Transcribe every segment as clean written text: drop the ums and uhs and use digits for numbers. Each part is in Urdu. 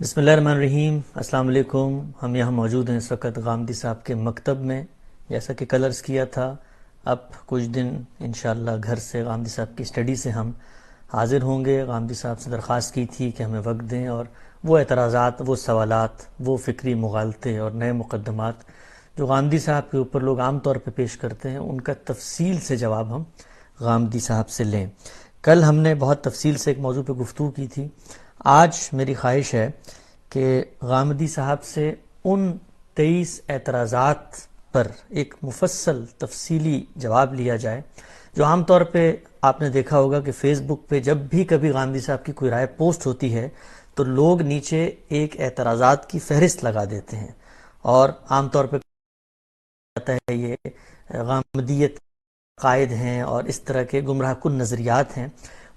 بسم اللہ الرحمن الرحیم۔ السلام علیکم۔ ہم یہاں موجود ہیں اس وقت غامدی صاحب کے مکتب میں، جیسا کہ کل عرض کیا تھا۔ اب کچھ دن انشاءاللہ گھر سے غامدی صاحب کی سٹڈی سے ہم حاضر ہوں گے۔ غامدی صاحب سے درخواست کی تھی کہ ہمیں وقت دیں اور وہ اعتراضات، وہ سوالات، وہ فکری مغالطے اور نئے مقدمات جو غامدی صاحب کے اوپر لوگ عام طور پہ پیش کرتے ہیں، ان کا تفصیل سے جواب ہم غامدی صاحب سے لیں۔ کل ہم نے بہت تفصیل سے ایک موضوع پہ گفتگو کی تھی۔ آج میری خواہش ہے کہ غامدی صاحب سے ان 23 اعتراضات پر ایک مفصل تفصیلی جواب لیا جائے، جو عام طور پہ آپ نے دیکھا ہوگا کہ فیس بک پہ جب بھی کبھی غامدی صاحب کی کوئی رائے پوسٹ ہوتی ہے تو لوگ نیچے ایک اعتراضات کی فہرست لگا دیتے ہیں، اور عام طور پہ جاتا ہے یہ غامدیت قائد ہیں اور اس طرح کے گمراہ کن نظریات ہیں۔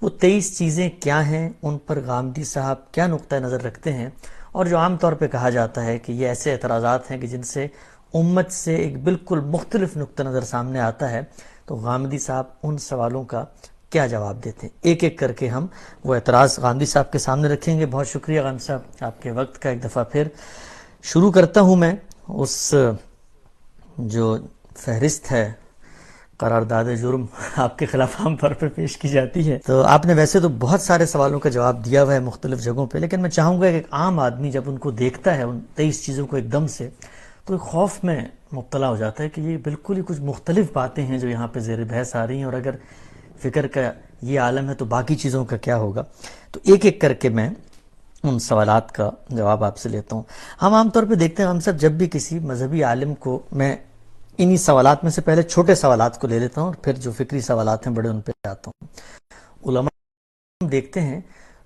وہ 23 چیزیں کیا ہیں، ان پر غامدی صاحب کیا نقطہ نظر رکھتے ہیں، اور جو عام طور پہ کہا جاتا ہے کہ یہ ایسے اعتراضات ہیں کہ جن سے امت سے ایک بالکل مختلف نقطہ نظر سامنے آتا ہے، تو غامدی صاحب ان سوالوں کا کیا جواب دیتے ہیں۔ ایک ایک کر کے ہم وہ اعتراض غامدی صاحب کے سامنے رکھیں گے۔ بہت شکریہ غامدی صاحب آپ کے وقت کا۔ ایک دفعہ پھر شروع کرتا ہوں میں اس جو فہرست ہے قرارداد جرم آپ کے خلاف عام طور پر پیش کی جاتی ہے۔ تو آپ نے ویسے تو بہت سارے سوالوں کا جواب دیا ہوا ہے مختلف جگہوں پہ، لیکن میں چاہوں گا کہ ایک عام آدمی جب ان کو دیکھتا ہے ان 23 چیزوں کو ایک دم سے، تو ایک خوف میں مبتلا ہو جاتا ہے کہ یہ بالکل ہی کچھ مختلف باتیں ہیں جو یہاں پہ زیر بحث آ رہی ہیں، اور اگر فکر کا یہ عالم ہے تو باقی چیزوں کا کیا ہوگا۔ تو ایک ایک کر کے میں ان سوالات کا جواب آپ سے لیتا ہوں۔ ہم عام طور پہ دیکھتے ہیں ہم سب جب بھی کسی مذہبی عالم کو، میں انہی سوالات میں سے پہلے چھوٹے سوالات کو لے لیتا ہوں اور پھر جو فکری سوالات ہیں بڑے ان پہ آتا ہوں۔ علماء ہم دیکھتے ہیں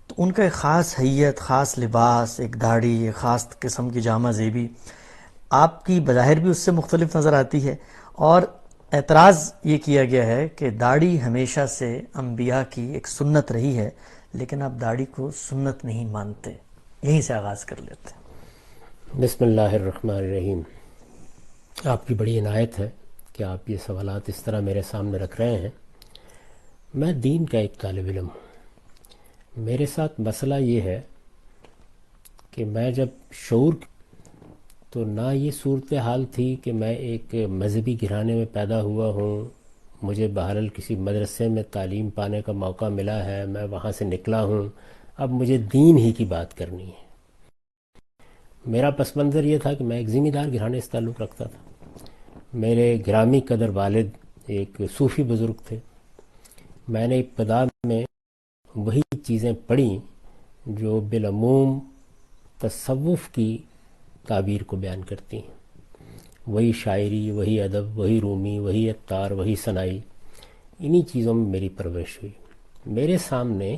تو ان کا ایک خاص حیت، خاص لباس، ایک داڑھی، ایک خاص قسم کی جامہ زیبی آپ کی بظاہر بھی اس سے مختلف نظر آتی ہے، اور اعتراض یہ کیا گیا ہے کہ داڑھی ہمیشہ سے انبیاء کی ایک سنت رہی ہے، لیکن آپ داڑھی کو سنت نہیں مانتے۔ یہیں سے آغاز کر لیتے ہیں۔ بسم اللہ الرحمن الرحیم۔ آپ کی بڑی عنایت ہے کہ آپ یہ سوالات اس طرح میرے سامنے رکھ رہے ہیں۔ میں دین کا ایک طالب علم ہوں۔ میرے ساتھ مسئلہ یہ ہے کہ میں جب شعور تو نہ یہ صورتحال تھی کہ میں ایک مذہبی گھرانے میں پیدا ہوا ہوں، مجھے بہرحال کسی مدرسے میں تعلیم پانے کا موقع ملا ہے، میں وہاں سے نکلا ہوں، اب مجھے دین ہی کی بات کرنی ہے۔ میرا پس منظر یہ تھا کہ میں ایک ذمہ دار گھرانے سے تعلق رکھتا تھا۔ میرے گرامی قدر والد ایک صوفی بزرگ تھے۔ میں نے ابتدا میں وہی چیزیں پڑھیں جو بالعموم تصوف کی تعبیر کو بیان کرتی ہیں، وہی شاعری، وہی ادب، وہی رومی، وہی عطار، وہی ثنائی، انہی چیزوں میں میری پرورش ہوئی۔ میرے سامنے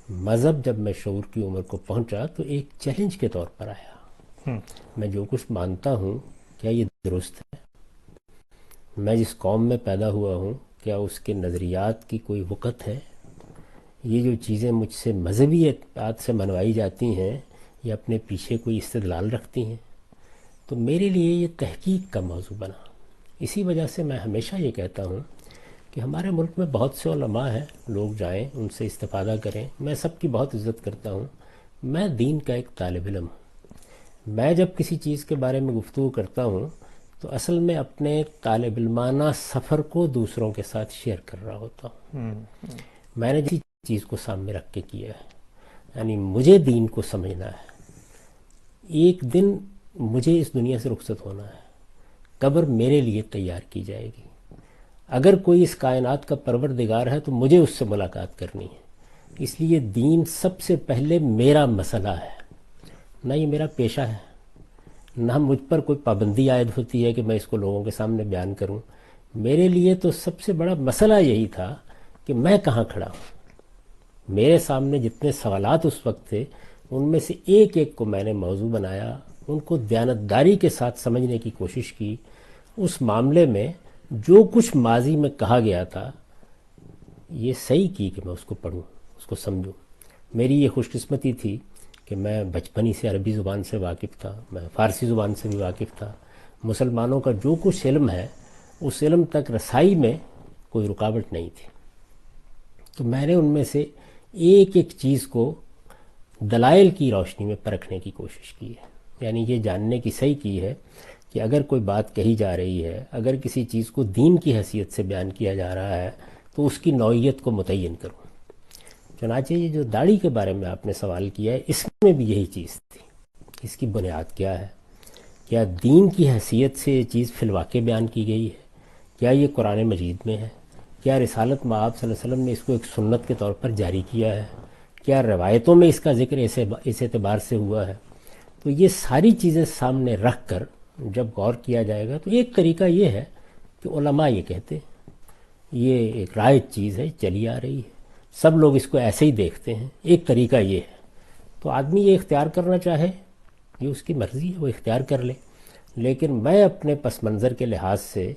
مذہب جب میں شعور کی عمر کو پہنچا تو ایک چیلنج کے طور پر آیا۔ میں جو کچھ مانتا ہوں کیا یہ درست ہے؟ میں جس قوم میں پیدا ہوا ہوں کیا اس کے نظریات کی کوئی وقت ہے؟ یہ جو چیزیں مجھ سے مذہبی اعتقاد سے منوائی جاتی ہیں یہ اپنے پیچھے کوئی استدلال رکھتی ہیں؟ تو میرے لیے یہ تحقیق کا موضوع بنا۔ اسی وجہ سے میں ہمیشہ یہ کہتا ہوں کہ ہمارے ملک میں بہت سے علماء ہیں، لوگ جائیں ان سے استفادہ کریں، میں سب کی بہت عزت کرتا ہوں۔ میں دین کا ایک طالب علم ہوں۔ میں جب کسی چیز کے بارے میں گفتگو کرتا ہوں تو اصل میں اپنے طالب علمانہ سفر کو دوسروں کے ساتھ شیئر کر رہا ہوتا ہوں۔ میں نے جس چیز کو سامنے رکھ کے کیا ہے، یعنی مجھے دین کو سمجھنا ہے۔ ایک دن مجھے اس دنیا سے رخصت ہونا ہے، قبر میرے لیے تیار کی جائے گی۔ اگر کوئی اس کائنات کا پروردگار ہے تو مجھے اس سے ملاقات کرنی ہے۔ اس لیے دین سب سے پہلے میرا مسئلہ ہے، نہ یہ میرا پیشہ ہے، نہ مجھ پر کوئی پابندی عائد ہوتی ہے کہ میں اس کو لوگوں کے سامنے بیان کروں۔ میرے لیے تو سب سے بڑا مسئلہ یہی تھا کہ میں کہاں کھڑا ہوں۔ میرے سامنے جتنے سوالات اس وقت تھے ان میں سے ایک ایک کو میں نے موضوع بنایا، ان کو دیانتداری کے ساتھ سمجھنے کی کوشش کی۔ اس معاملے میں جو کچھ ماضی میں کہا گیا تھا یہ صحیح کی کہ میں اس کو پڑھوں، اس کو سمجھوں۔ میری یہ خوش قسمتی تھی کہ میں بچپنی سے عربی زبان سے واقف تھا، میں فارسی زبان سے بھی واقف تھا۔ مسلمانوں کا جو کچھ علم ہے اس علم تک رسائی میں کوئی رکاوٹ نہیں تھی۔ تو میں نے ان میں سے ایک ایک چیز کو دلائل کی روشنی میں پرکھنے کی کوشش کی ہے، یعنی یہ جاننے کی صحیح کی ہے کہ اگر کوئی بات کہی جا رہی ہے، اگر کسی چیز کو دین کی حیثیت سے بیان کیا جا رہا ہے تو اس کی نوعیت کو متعین کروں۔ چنانچہ یہ جو داڑھی کے بارے میں آپ نے سوال کیا ہے، اس میں بھی یہی چیز تھی۔ اس کی بنیاد کیا ہے؟ کیا دین کی حیثیت سے یہ چیز فی الواقع بیان کی گئی ہے؟ کیا یہ قرآن مجید میں ہے؟ کیا رسالت مآب صلی اللہ علیہ وسلم نے اس کو ایک سنت کے طور پر جاری کیا ہے؟ کیا روایتوں میں اس کا ذکر اس اعتبار سے ہوا ہے؟ تو یہ ساری چیزیں سامنے رکھ کر جب غور کیا جائے گا تو ایک طریقہ یہ ہے کہ علماء یہ کہتے ہیں، یہ ایک رائج چیز ہے، چلی آ رہی ہے، سب لوگ اس کو ایسے ہی دیکھتے ہیں، ایک طریقہ یہ ہے۔ تو آدمی یہ اختیار کرنا چاہے، یہ اس کی مرضی ہے، وہ اختیار کر لے، لیکن میں اپنے پس منظر کے لحاظ سے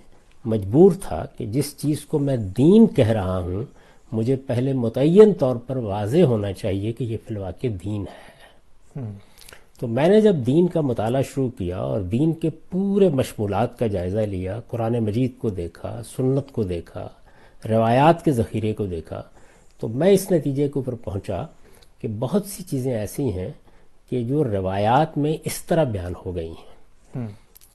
مجبور تھا کہ جس چیز کو میں دین کہہ رہا ہوں مجھے پہلے متعین طور پر واضح ہونا چاہیے کہ یہ فی الواقع دین ہے۔ تو میں نے جب دین کا مطالعہ شروع کیا اور دین کے پورے مشمولات کا جائزہ لیا، قرآن مجید کو دیکھا، سنت کو دیکھا، روایات کے ذخیرے کو دیکھا، تو میں اس نتیجے کے اوپر پہنچا کہ بہت سی چیزیں ایسی ہیں کہ جو روایات میں اس طرح بیان ہو گئی ہیں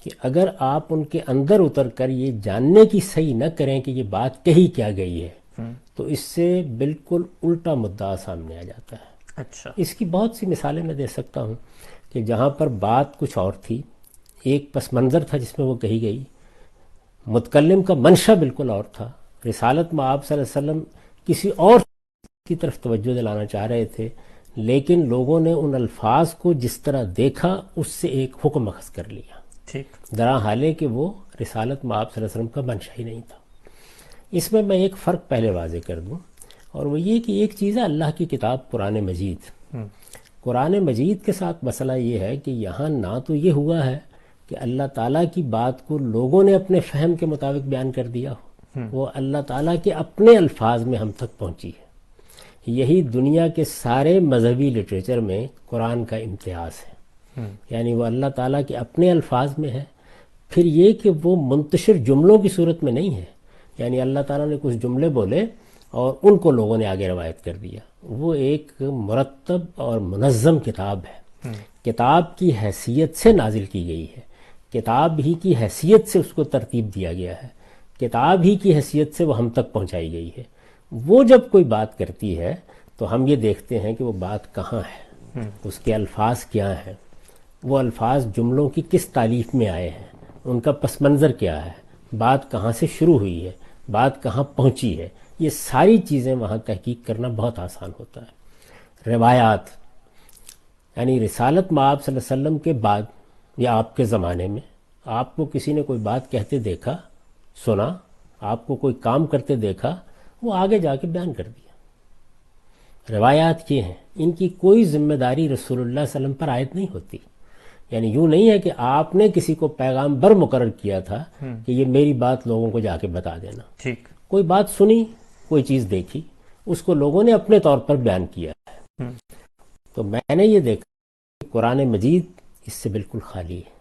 کہ اگر آپ ان کے اندر اتر کر یہ جاننے کی صحیح نہ کریں کہ یہ بات کہی کیا گئی ہے تو اس سے بالکل الٹا مدعا سامنے آ جاتا ہے۔ اچھا، اس کی بہت سی مثالیں میں دے سکتا ہوں کہ جہاں پر بات کچھ اور تھی، ایک پس منظر تھا جس میں وہ کہی گئی، متکلم کا منشا بالکل اور تھا، رسالت مآب صلی اللہ علیہ وسلم کسی اور کی طرف توجہ دلانا چاہ رہے تھے، لیکن لوگوں نے ان الفاظ کو جس طرح دیکھا اس سے ایک حکم اخذ کر لیا، ٹھیک، درا حالے کہ وہ رسالت مآب صلی اللہ علیہ وسلم کا منشا ہی نہیں تھا۔ اس میں ایک فرق پہلے واضح کر دوں، اور وہ یہ کہ ایک چیز ہے اللہ کی کتاب قرآن مجید۔ قرآن مجید کے ساتھ مسئلہ یہ ہے کہ یہاں نہ تو یہ ہوا ہے کہ اللہ تعالیٰ کی بات کو لوگوں نے اپنے فہم کے مطابق بیان کر دیا ہو، وہ اللہ تعالیٰ کے اپنے الفاظ میں ہم تک پہنچی ہے۔ یہی دنیا کے سارے مذہبی لٹریچر میں قرآن کا امتیاز ہے، یعنی وہ اللہ تعالیٰ کے اپنے الفاظ میں ہے۔ پھر یہ کہ وہ منتشر جملوں کی صورت میں نہیں ہے، یعنی اللہ تعالیٰ نے کچھ جملے بولے اور ان کو لوگوں نے آگے روایت کر دیا، وہ ایک مرتب اور منظم کتاب ہے، کتاب کی حیثیت سے نازل کی گئی ہے، کتاب ہی کی حیثیت سے اس کو ترتیب دیا گیا ہے، کتاب ہی کی حیثیت سے وہ ہم تک پہنچائی گئی ہے۔ وہ جب کوئی بات کرتی ہے تو ہم یہ دیکھتے ہیں کہ وہ بات کہاں ہے، اس کے الفاظ کیا ہیں، وہ الفاظ جملوں کی کس تالیف میں آئے ہیں، ان کا پس منظر کیا ہے، بات کہاں سے شروع ہوئی ہے، بات کہاں پہنچی ہے، یہ ساری چیزیں وہاں تحقیق کرنا بہت آسان ہوتا ہے۔ روایات یعنی رسالت مآب صلی اللہ علیہ وسلم کے بعد یا آپ کے زمانے میں آپ کو کسی نے کوئی بات کہتے دیکھا، سنا، آپ کو کوئی کام کرتے دیکھا، وہ آگے جا کے بیان کر دیا۔ روایات یہ ہیں، ان کی کوئی ذمہ داری رسول اللہ صلی اللہ علیہ وسلم پر عائد نہیں ہوتی، یعنی یوں نہیں ہے کہ آپ نے کسی کو پیغام بر مقرر کیا تھا کہ یہ میری بات لوگوں کو جا کے بتا دینا۔ ٹھیک، کوئی بات سنی، کوئی چیز دیکھی، اس کو لوگوں نے اپنے طور پر بیان کیا ہے۔ تو میں نے یہ دیکھا کہ قرآن مجید اس سے بالکل خالی ہے،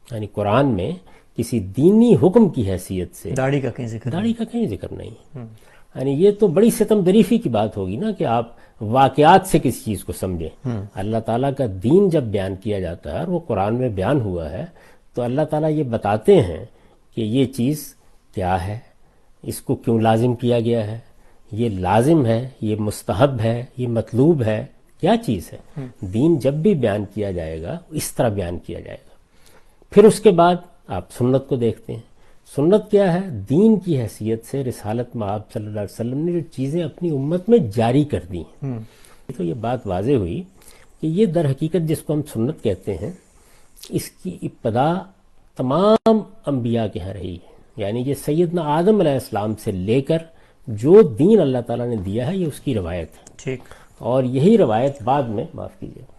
یعنی قرآن میں کسی دینی حکم کی حیثیت سے داڑھی کا کہیں ذکر داڑھی کا کہیں ذکر نہیں۔ یعنی یہ تو بڑی ستم دریفی کی بات ہوگی نا کہ آپ واقعات سے کسی چیز کو سمجھیں۔ اللہ تعالیٰ کا دین جب بیان کیا جاتا ہے اور وہ قرآن میں بیان ہوا ہے تو اللہ تعالیٰ یہ بتاتے ہیں کہ یہ چیز کیا ہے، اس کو کیوں لازم کیا گیا ہے، یہ لازم ہے، یہ مستحب ہے، یہ مطلوب ہے، کیا چیز ہے۔ دین جب بھی بیان کیا جائے گا اس طرح بیان کیا جائے گا۔ پھر اس کے بعد آپ سنت کو دیکھتے ہیں، سنت کیا ہے؟ دین کی حیثیت سے رسالت مآب صلی اللہ علیہ وسلم نے جو چیزیں اپنی امت میں جاری کر دی ہیں۔ تو یہ بات واضح ہوئی کہ یہ در حقیقت جس کو ہم سنت کہتے ہیں، اس کی ابتدا تمام انبیاء کے ہاں رہی ہے، یعنی یہ سیدنا آدم علیہ السلام سے لے کر جو دین اللہ تعالیٰ نے دیا ہے یہ اس کی روایت ہے۔ ٹھیک، اور یہی روایت بعد میں، معاف کیجیے،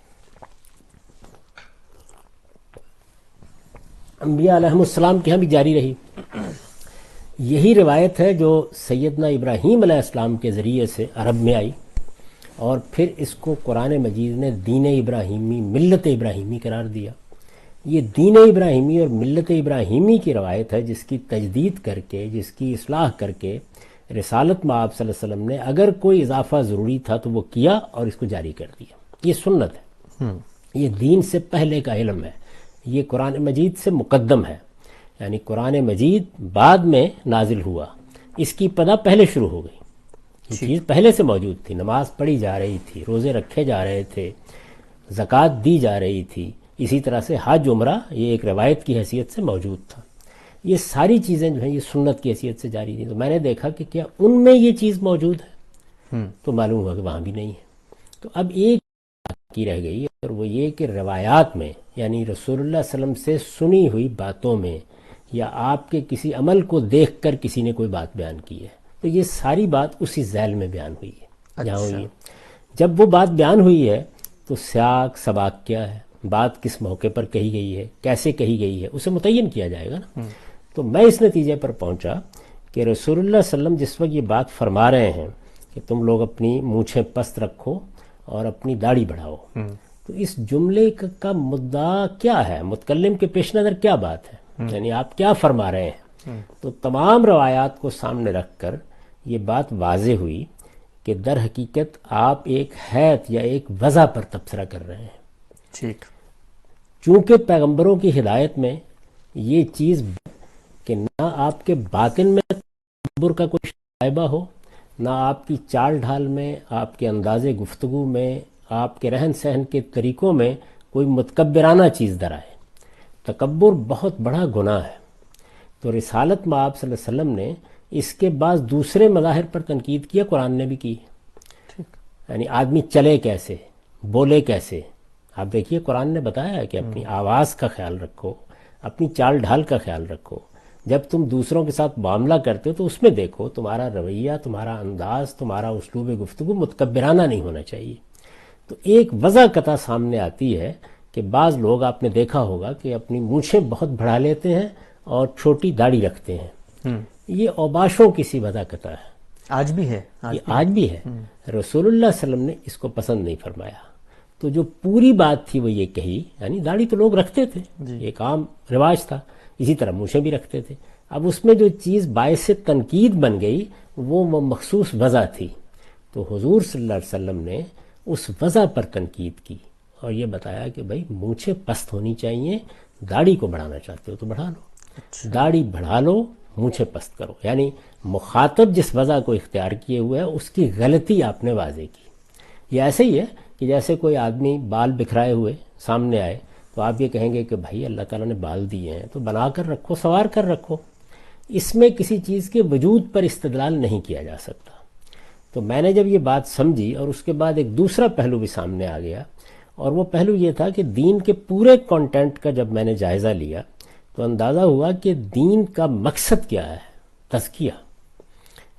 انبیاء علیہ السلام کے ہاں بھی جاری رہی۔ یہی روایت ہے جو سیدنا ابراہیم علیہ السلام کے ذریعے سے عرب میں آئی، اور پھر اس کو قرآن مجید نے دین ابراہیمی، ملت ابراہیمی قرار دیا۔ یہ دین ابراہیمی اور ملت ابراہیمی کی روایت ہے جس کی تجدید کر کے، جس کی اصلاح کر کے رسالت مآب صلی اللہ علیہ وسلم نے اگر کوئی اضافہ ضروری تھا تو وہ کیا اور اس کو جاری کر دیا۔ یہ سنت ہے، یہ دین سے پہلے کا علم ہے، یہ قرآن مجید سے مقدم ہے، یعنی قرآن مجید بعد میں نازل ہوا، اس کی ابتدا پہلے شروع ہو گئی، یہ چیز پہلے سے موجود تھی، نماز پڑھی جا رہی تھی، روزے رکھے جا رہے تھے، زکوٰۃ دی جا رہی تھی، اسی طرح سے حج عمرہ یہ ایک روایت کی حیثیت سے موجود تھا، یہ ساری چیزیں جو ہیں یہ سنت کی حیثیت سے جاری تھیں۔ تو میں نے دیکھا کہ کیا ان میں یہ چیز موجود ہے، تو معلوم ہوا کہ وہاں بھی نہیں ہے۔ تو اب ایک کی رہ گئی، اور وہ یہ کہ روایات میں، یعنی رسول اللہ صلی اللہ علیہ وسلم سے سنی ہوئی باتوں میں، یا آپ کے کسی عمل کو دیکھ کر کسی نے کوئی بات بیان کی ہے، تو یہ ساری بات اسی ذیل میں بیان ہوئی ہے جہاں ہوئی ہے۔ جب وہ بات بیان ہوئی ہے تو سیاق سباق کیا ہے، بات کس موقع پر کہی گئی ہے، کیسے کہی گئی ہے، اسے متعین کیا جائے گا نا۔ تو میں اس نتیجے پر پہنچا کہ رسول اللہ صلی اللہ علیہ وسلم جس وقت یہ بات فرما رہے ہیں کہ تم لوگ اپنی مونچھیں پست رکھو اور اپنی داڑھی بڑھاؤ، تو اس جملے کا مدعا کیا ہے، متکلم کے پیش نظر کیا بات ہے، یعنی آپ کیا فرما رہے ہیں۔ تو تمام روایات کو سامنے رکھ کر یہ بات واضح ہوئی کہ در حقیقت آپ ایک حیت یا ایک وضع پر تبصرہ کر رہے ہیں۔ ٹھیک، چونکہ پیغمبروں کی ہدایت میں یہ چیز کہ نہ آپ کے باطن میں تکبر کا کوئی شائبہ ہو، نہ آپ کی چال ڈھال میں، آپ کے انداز گفتگو میں، آپ کے رہن سہن کے طریقوں میں کوئی متکبرانہ چیز در آئے۔ تکبر بہت بڑا گناہ ہے۔ تو رسالت میں آپ صلی اللہ علیہ وسلم نے اس کے بعد دوسرے مظاہر پر تنقید کیا، قرآن نے بھی کی، یعنی آدمی چلے کیسے، بولے کیسے۔ آپ دیکھیے قرآن نے بتایا ہے کہ اپنی آواز کا خیال رکھو، اپنی چال ڈھال کا خیال رکھو، جب تم دوسروں کے ساتھ معاملہ کرتے ہو تو اس میں دیکھو تمہارا رویہ، تمہارا انداز، تمہارا اسلوب گفتگو متکبرانہ نہیں ہونا چاہیے۔ تو ایک وضع قطع سامنے آتی ہے کہ بعض لوگ آپ نے دیکھا ہوگا کہ اپنی مونچھیں بہت بڑھا لیتے ہیں اور چھوٹی داڑھی رکھتے ہیں، یہ اوباشوں کی سی وضع قطع ہے، آج بھی ہے، یہ آج بھی ہے۔ رسول اللہ صلی اللہ علیہ وسلم نے اس کو پسند نہیں فرمایا۔ تو جو پوری بات تھی وہ یہ کہی، یعنی داڑھی تو لوگ رکھتے تھے، ایک عام رواج تھا، اسی طرح مونچھیں بھی رکھتے تھے۔ اب اس میں جو چیز باعث تنقید بن گئی وہ مخصوص وضع تھی، تو حضور صلی اللہ علیہ وسلم نے اس وضع پر تنقید کی اور یہ بتایا کہ بھائی مونچھیں پست ہونی چاہیے، داڑھی کو بڑھانا چاہتے ہو تو بڑھا لو، داڑھی بڑھا لو، مونچھیں پست کرو، یعنی مخاطب جس وضع کو اختیار کیے ہوئے ہے اس کی غلطی آپ نے واضح کی۔ یہ ایسے ہی ہے کہ جیسے کوئی آدمی بال بکھرائے ہوئے سامنے آئے تو آپ یہ کہیں گے کہ بھائی اللہ تعالیٰ نے بال دیے ہیں تو بنا کر رکھو، سنوار کر رکھو، اس میں کسی چیز کے وجود پر استدلال نہیں کیا جا سکتا۔ تو میں نے جب یہ بات سمجھی اور اس کے بعد ایک دوسرا پہلو بھی سامنے آ گیا، اور وہ پہلو یہ تھا کہ دین کے پورے کانٹینٹ کا جب میں نے جائزہ لیا تو اندازہ ہوا کہ دین کا مقصد کیا ہے، تزکیہ،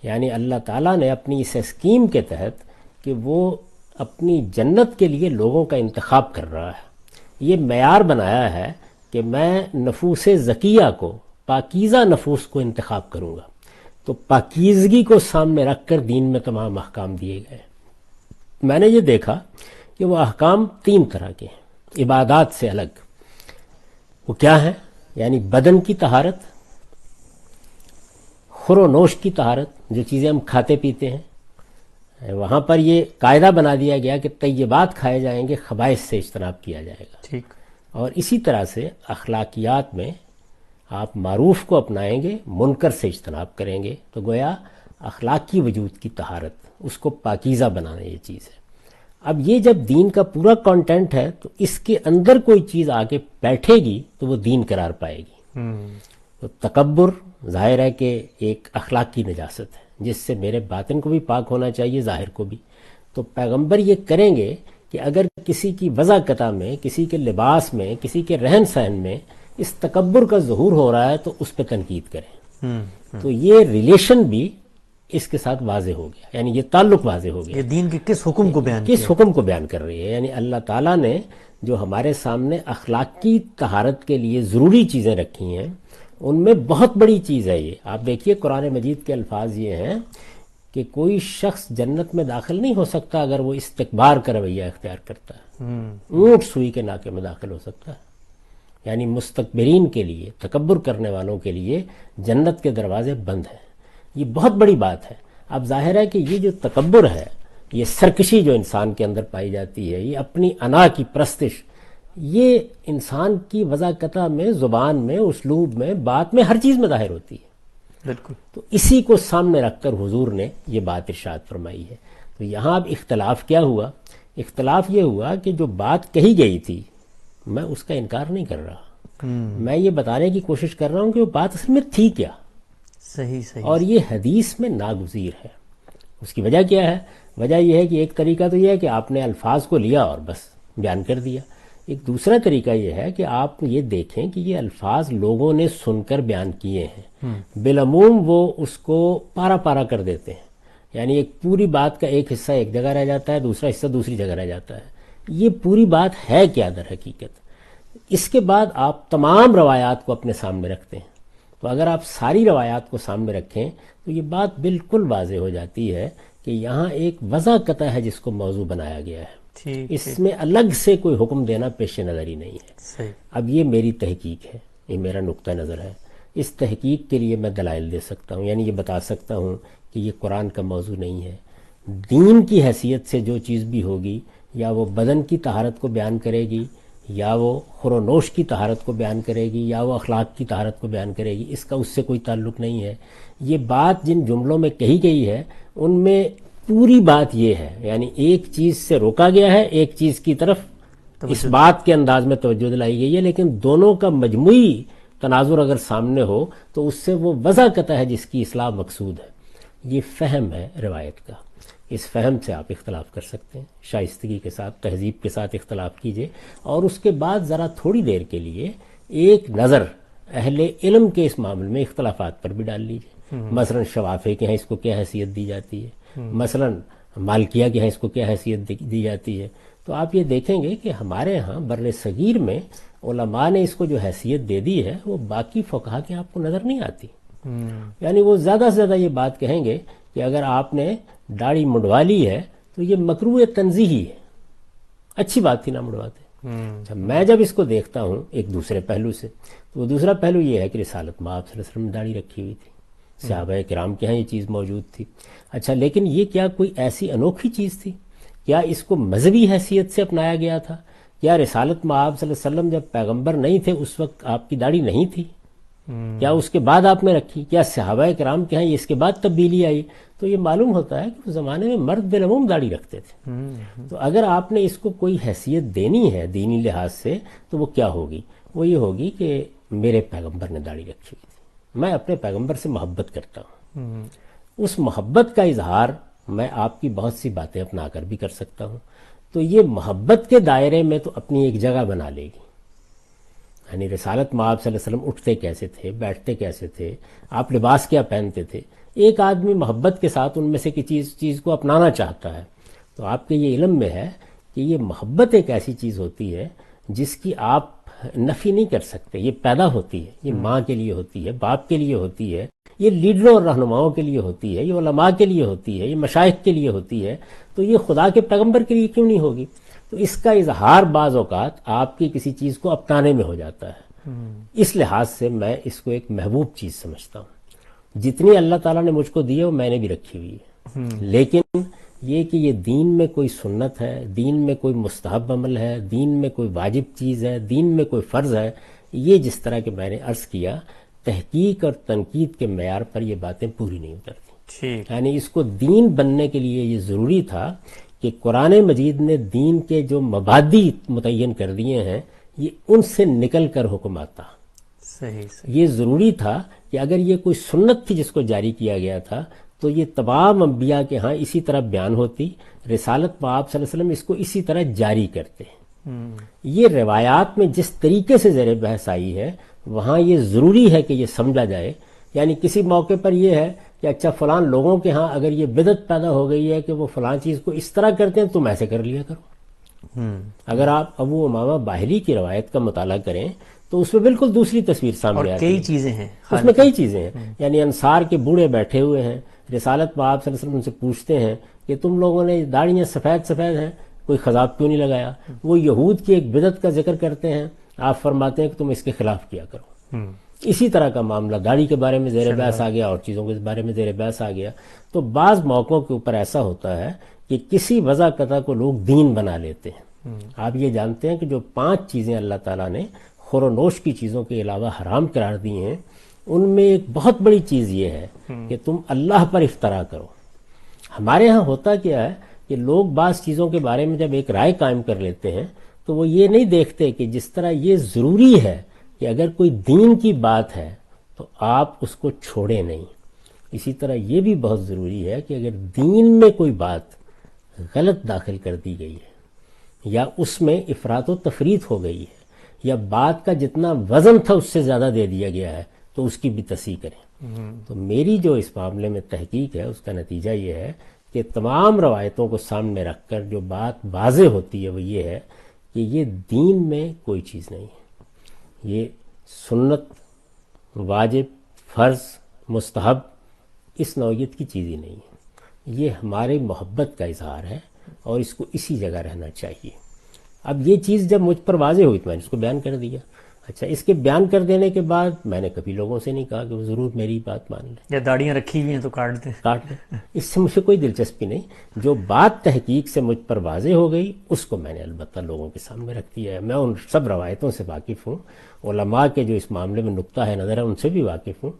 یعنی اللہ تعالیٰ نے اپنی اس اسکیم کے تحت کہ وہ اپنی جنت کے لیے لوگوں کا انتخاب کر رہا ہے، یہ معیار بنایا ہے کہ میں نفوس زکیہ کو، پاکیزہ نفوس کو انتخاب کروں گا، تو پاکیزگی کو سامنے رکھ کر دین میں تمام احکام دیے گئے۔ میں نے یہ دیکھا کہ وہ احکام تین طرح کے ہیں عبادات سے الگ۔ وہ کیا ہیں؟ یعنی بدن کی طہارت، خور و نوش کی طہارت، جو چیزیں ہم کھاتے پیتے ہیں، وہاں پر یہ قاعدہ بنا دیا گیا کہ طیبات کھائے جائیں گے، خبائث سے اجتناب کیا جائے گا۔ ٹھیک، اور اسی طرح سے اخلاقیات میں آپ معروف کو اپنائیں گے، منکر سے اجتناب کریں گے، تو گویا اخلاقی وجود کی طہارت، اس کو پاکیزہ بنانا یہ چیز ہے۔ اب یہ جب دین کا پورا کانٹینٹ ہے تو اس کے اندر کوئی چیز آ کے بیٹھے گی تو وہ دین قرار پائے گی۔ تو تکبر ظاہر ہے کہ ایک اخلاقی نجاست ہے جس سے میرے باطن کو بھی پاک ہونا چاہیے، ظاہر کو بھی۔ تو پیغمبر یہ کریں گے کہ اگر کسی کی وضع قطع میں، کسی کے لباس میں، کسی کے رہن سہن میں اس تکبر کا ظہور ہو رہا ہے تو اس پہ تنقید کریں۔ تو یہ ریلیشن بھی اس کے ساتھ واضح ہو گیا، یعنی یہ تعلق واضح ہو گیا، یہ دین کے کس حکم کو بیان کس حکم کو بیان کر رہی ہے۔ یعنی اللہ تعالیٰ نے جو ہمارے سامنے اخلاقی طہارت کے لیے ضروری چیزیں رکھی ہیں ان میں بہت بڑی چیز ہے یہ۔ آپ دیکھیے قرآن مجید کے الفاظ یہ ہیں کہ کوئی شخص جنت میں داخل نہیں ہو سکتا اگر وہ استکبار کا رویہ اختیار کرتا ہے، اونٹ سوئی کے ناکے میں داخل ہو سکتا ہے۔ یعنی مستکبرین کے لیے، تکبر کرنے والوں کے لیے جنت کے دروازے بند ہیں۔ یہ بہت بڑی بات ہے۔ اب ظاہر ہے کہ یہ جو تکبر ہے یہ سرکشی جو انسان کے اندر پائی جاتی ہے، یہ اپنی انا کی پرستش، یہ انسان کی وضاقتہ میں، زبان میں، اسلوب میں، بات میں، ہر چیز میں ظاہر ہوتی ہے. بالکل. تو اسی کو سامنے رکھ کر حضور نے یہ بات ارشاد فرمائی ہے. تو یہاں اب اختلاف کیا ہوا؟ اختلاف یہ ہوا کہ جو بات کہی گئی تھی میں اس کا انکار نہیں کر رہا، میں یہ بتانے کی کوشش کر رہا ہوں کہ وہ بات اصل میں تھی کیا. صحیح صحیح. اور یہ حدیث میں ناگزیر ہے. اس کی وجہ کیا ہے؟ وجہ یہ ہے کہ ایک طریقہ تو یہ ہے کہ آپ نے الفاظ کو لیا اور بس بیان کر دیا. ایک دوسرا طریقہ یہ ہے کہ آپ یہ دیکھیں کہ یہ الفاظ لوگوں نے سن کر بیان کیے ہیں، بالعموم وہ اس کو پارا پارا کر دیتے ہیں، یعنی ایک پوری بات کا ایک حصہ ایک جگہ رہ جاتا ہے، دوسرا حصہ دوسری جگہ رہ جاتا ہے. یہ پوری بات ہے کیا در حقیقت؟ اس کے بعد آپ تمام روایات کو اپنے سامنے رکھتے ہیں. تو اگر آپ ساری روایات کو سامنے رکھیں تو یہ بات بالکل واضح ہو جاتی ہے کہ یہاں ایک وضع قطع ہے جس کو موضوع بنایا گیا ہے. اس میں الگ سے کوئی حکم دینا پیش نظر ہی نہیں ہے. صحیح. اب یہ میری تحقیق ہے، یہ میرا نقطہ نظر ہے. اس تحقیق کے لیے میں دلائل دے سکتا ہوں، یعنی یہ بتا سکتا ہوں کہ یہ قرآن کا موضوع نہیں ہے. دین کی حیثیت سے جو چیز بھی ہوگی، یا وہ بدن کی طہارت کو بیان کرے گی، یا وہ خور و نوش کی طہارت کو بیان کرے گی، یا وہ اخلاق کی طہارت کو بیان کرے گی، اس کا اس سے کوئی تعلق نہیں ہے. یہ بات جن جملوں میں کہی گئی ہے ان میں پوری بات یہ ہے، یعنی ایک چیز سے روکا گیا ہے، ایک چیز کی طرف اس بات کے انداز میں توجہ دلائی گئی ہے، لیکن دونوں کا مجموعی تناظر اگر سامنے ہو تو اس سے وہ وضع قطع ہے جس کی اصلاح مقصود ہے. یہ فہم ہے روایت کا. اس فہم سے آپ اختلاف کر سکتے ہیں، شائستگی کے ساتھ، تہذیب کے ساتھ اختلاف کیجئے، اور اس کے بعد ذرا تھوڑی دیر کے لیے ایک نظر اہل علم کے اس معاملے میں اختلافات پر بھی ڈال لیجئے. مثلا شوافے کے ہیں اس کو کیا حیثیت دی جاتی ہے، مثلا مالکیہ کے ہیں اس کو کیا حیثیت دی جاتی ہے. تو آپ یہ دیکھیں گے کہ ہمارے ہاں بر صغیر میں علماء نے اس کو جو حیثیت دے دی ہے وہ باقی فقہا کے آپ کو نظر نہیں آتی. یعنی وہ زیادہ سے زیادہ یہ بات کہیں گے کہ اگر آپ نے داڑھی منڈوا لی ہے تو یہ مکروہ تنزیہی ہے، اچھی بات تھی نہ منڈواتے. میں جب اس کو دیکھتا ہوں ایک دوسرے پہلو سے، تو وہ دوسرا پہلو یہ ہے کہ رسالت میں آپ صلی اللہ علیہ وسلم نے داڑھی رکھی ہوئی تھی، صحابہ کرام کے ہاں یہ چیز موجود تھی. اچھا، لیکن یہ کیا کوئی ایسی انوکھی چیز تھی؟ کیا اس کو مذہبی حیثیت سے اپنایا گیا تھا؟ کیا رسالت میں آپ صلی اللہ علیہ وسلم جب پیغمبر نہیں تھے اس وقت آپ کی داڑھی نہیں تھی؟ کیا اس کے بعد آپ نے رکھی؟ کیا صحابہ کرام کے ہاں اس کے بعد تبدیلی آئی؟ تو یہ معلوم ہوتا ہے کہ اس زمانے میں مرد بالعموم داڑھی رکھتے تھے. تو اگر آپ نے اس کو کوئی حیثیت دینی ہے دینی لحاظ سے تو وہ کیا ہوگی؟ وہ یہ ہوگی کہ میرے پیغمبر نے داڑھی رکھی ہوئی تھی، میں اپنے پیغمبر سے محبت کرتا ہوں. اس محبت کا اظہار میں آپ کی بہت سی باتیں اپنا کر بھی کر سکتا ہوں. تو یہ محبت کے دائرے میں تو اپنی ایک جگہ بنا لے گی. یعنی رسالت میں آپ صلی اللہ علیہ وسلم اٹھتے کیسے تھے، بیٹھتے کیسے تھے، آپ لباس کیا پہنتے تھے. ایک آدمی محبت کے ساتھ ان میں سے کسی چیز کو اپنانا چاہتا ہے تو آپ کے یہ علم میں ہے کہ یہ محبت ایک ایسی چیز ہوتی ہے جس کی آپ نفی نہیں کر سکتے. یہ پیدا ہوتی ہے، یہ ماں کے لیے ہوتی ہے، باپ کے لیے ہوتی ہے، یہ لیڈروں اور رہنماؤں کے لیے ہوتی ہے، یہ علماء کے لیے ہوتی ہے، یہ مشائخ کے لیے ہوتی ہے. تو یہ خدا کے پیغمبر کے لیے کیوں نہیں ہوگی؟ تو اس کا اظہار بعض اوقات آپ کی کسی چیز کو اپنانے میں ہو جاتا ہے. اس لحاظ سے میں اس کو ایک محبوب چیز سمجھتا ہوں. جتنی اللہ تعالیٰ نے مجھ کو دی ہے وہ میں نے بھی رکھی ہوئی ہے. لیکن یہ کہ یہ دین میں کوئی سنت ہے، دین میں کوئی مستحب عمل ہے، دین میں کوئی واجب چیز ہے، دین میں کوئی فرض ہے، یہ جس طرح کہ میں نے عرض کیا تحقیق اور تنقید کے معیار پر یہ باتیں پوری نہیں اترتی. یعنی اس کو دین بننے کے لیے یہ ضروری تھا کہ قرآن مجید نے دین کے جو مبادی متعین کر دیے ہیں یہ ان سے نکل کر حکم آتا. یہ ضروری تھا کہ اگر یہ کوئی سنت تھی جس کو جاری کیا گیا تھا تو یہ تمام انبیاء کے ہاں اسی طرح بیان ہوتی. رسالت میں آپ صلی اللہ علیہ وسلم اس کو اسی طرح جاری کرتے. یہ روایات میں جس طریقے سے زیر بحث آئی ہے وہاں یہ ضروری ہے کہ یہ سمجھا جائے. یعنی کسی موقع پر یہ ہے کہ اچھا فلان لوگوں کے ہاں اگر یہ بدعت پیدا ہو گئی ہے کہ وہ فلان چیز کو اس طرح کرتے ہیں تم ایسے کر لیا کرو. اگر آپ ابو امامہ باہلی کی روایت کا مطالعہ کریں تو اس میں بالکل دوسری تصویر سامنے آتی ہے. کئی چیزیں ہیں اس میں، کئی چیزیں ہیں. یعنی انصار کے بوڑھے بیٹھے ہوئے ہیں، رسالت میں آپ صلی اللہ علیہ وسلم سے پوچھتے ہیں کہ تم لوگوں نے داڑیاں سفید سفید ہیں، کوئی خضاب کیوں نہیں لگایا؟ وہ یہود کی ایک بدعت کا ذکر کرتے ہیں، آپ فرماتے ہیں کہ تم اس کے خلاف کیا کرو. اسی طرح کا معاملہ داڑھی کے بارے میں زیر بحث آ گیا اور چیزوں کے بارے میں زیر بحث آ گیا. تو بعض موقعوں کے اوپر ایسا ہوتا ہے کہ کسی وضع قطع کو لوگ دین بنا لیتے ہیں۔ آپ یہ جانتے ہیں کہ جو 5 چیزیں اللہ تعالیٰ نے خور و نوش کی چیزوں کے علاوہ حرام قرار دی ہیں، ان میں ایک بہت بڑی چیز یہ ہے کہ تم اللہ پر افطرا کرو۔ ہمارے ہاں ہوتا کیا ہے کہ لوگ بعض چیزوں کے بارے میں جب ایک رائے قائم کر لیتے ہیں تو وہ یہ نہیں دیکھتے کہ جس طرح یہ ضروری ہے کہ اگر کوئی دین کی بات ہے تو آپ اس کو چھوڑیں نہیں، اسی طرح یہ بھی بہت ضروری ہے کہ اگر دین میں کوئی بات غلط داخل کر دی گئی ہے یا اس میں افراط و تفریط ہو گئی ہے یا بات کا جتنا وزن تھا اس سے زیادہ دے دیا گیا ہے تو اس کی بھی تصحیح کریں۔ تو میری جو اس معاملے میں تحقیق ہے اس کا نتیجہ یہ ہے کہ تمام روایتوں کو سامنے رکھ کر جو بات واضح ہوتی ہے وہ یہ ہے کہ یہ دین میں کوئی چیز نہیں ہے، یہ سنت، واجب، فرض، مستحب اس نوعیت کی چیز ہی نہیں ہے، یہ ہمارے محبت کا اظہار ہے اور اس کو اسی جگہ رہنا چاہیے۔ اب یہ چیز جب مجھ پر واضح ہوئی تو میں نے اس کو بیان کر دیا۔ اچھا، اس کے بیان کر دینے کے بعد میں نے کبھی لوگوں سے نہیں کہا کہ وہ ضرور میری بات مان لیں یا داڑیاں رکھی ہوئی ہیں تو کاٹ دیں، اس سے مجھے کوئی دلچسپی نہیں۔ جو بات تحقیق سے مجھ پر واضح ہو گئی اس کو میں نے البتہ لوگوں کے سامنے رکھ دیا ہے۔ میں ان سب روایتوں سے واقف ہوں، علماء کے جو اس معاملے میں نقطہ ہے نظر ہے ان سے بھی واقف ہوں،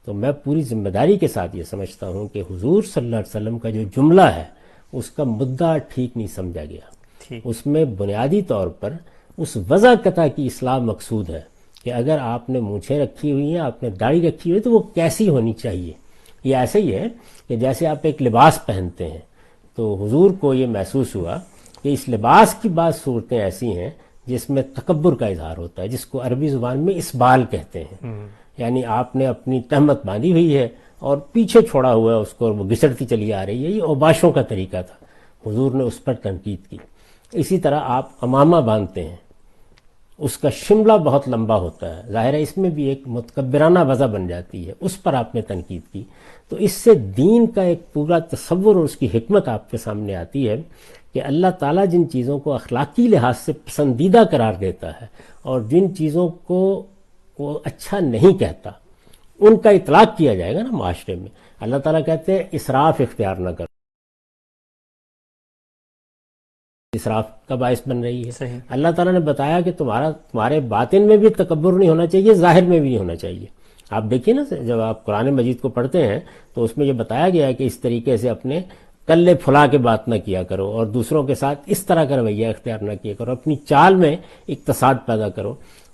تو میں پوری ذمہ داری کے ساتھ یہ سمجھتا ہوں کہ حضور صلی اللہ علیہ وسلم کا جو جملہ ہے اس کا مدعا ٹھیک نہیں سمجھا گیا۔ اس میں بنیادی طور پر اس وضع قطع کی اصلاح مقصود ہے کہ اگر آپ نے مونچھیں رکھی ہوئی ہیں، آپ نے داڑھی رکھی ہوئی ہے تو وہ کیسی ہونی چاہیے۔ یہ ایسے ہی ہے کہ جیسے آپ ایک لباس پہنتے ہیں تو حضور کو یہ محسوس ہوا کہ اس لباس کی بعض صورتیں ایسی ہیں جس میں تکبر کا اظہار ہوتا ہے، جس کو عربی زبان میں اسبال کہتے ہیں، یعنی آپ نے اپنی تہمت باندھی ہوئی ہے اور پیچھے چھوڑا ہوا ہے اس کو، وہ گھسڑتی چلی آ رہی ہے۔ یہ اوباشوں کا طریقہ تھا، حضور نے اس پر تنقید کی۔ اسی طرح آپ امامہ باندھتے ہیں، اس کا شملہ بہت لمبا ہوتا ہے، ظاہر ہے اس میں بھی ایک متکبرانہ وضع بن جاتی ہے، اس پر آپ نے تنقید کی۔ تو اس سے دین کا ایک پورا تصور اور اس کی حکمت آپ کے سامنے آتی ہے کہ اللہ تعالیٰ جن چیزوں کو اخلاقی لحاظ سے پسندیدہ قرار دیتا ہے اور جن چیزوں کو وہ اچھا نہیں کہتا ان کا اطلاق کیا جائے گا نا معاشرے میں۔ اللہ تعالیٰ کہتے ہیں اسراف اختیار نہ کرو، اسراف کا باعث بن رہی ہے۔ صحیح۔ اللہ تعالیٰ نے بتایا کہ تمہارے باطن میں بھی تکبر نہیں ہونا چاہیے، ظاہر میں بھی نہیں ہونا چاہیے۔ آپ دیکھیے نا، جب آپ قرآن مجید کو پڑھتے ہیں تو اس میں یہ بتایا گیا ہے کہ اس طریقے سے اپنے کلے پھلا کے بات نہ کیا کرو اور دوسروں کے ساتھ اس طرح کا رویہ اختیار نہ کیا کرو، اپنی چال میں اقتصاد پیدا کرو۔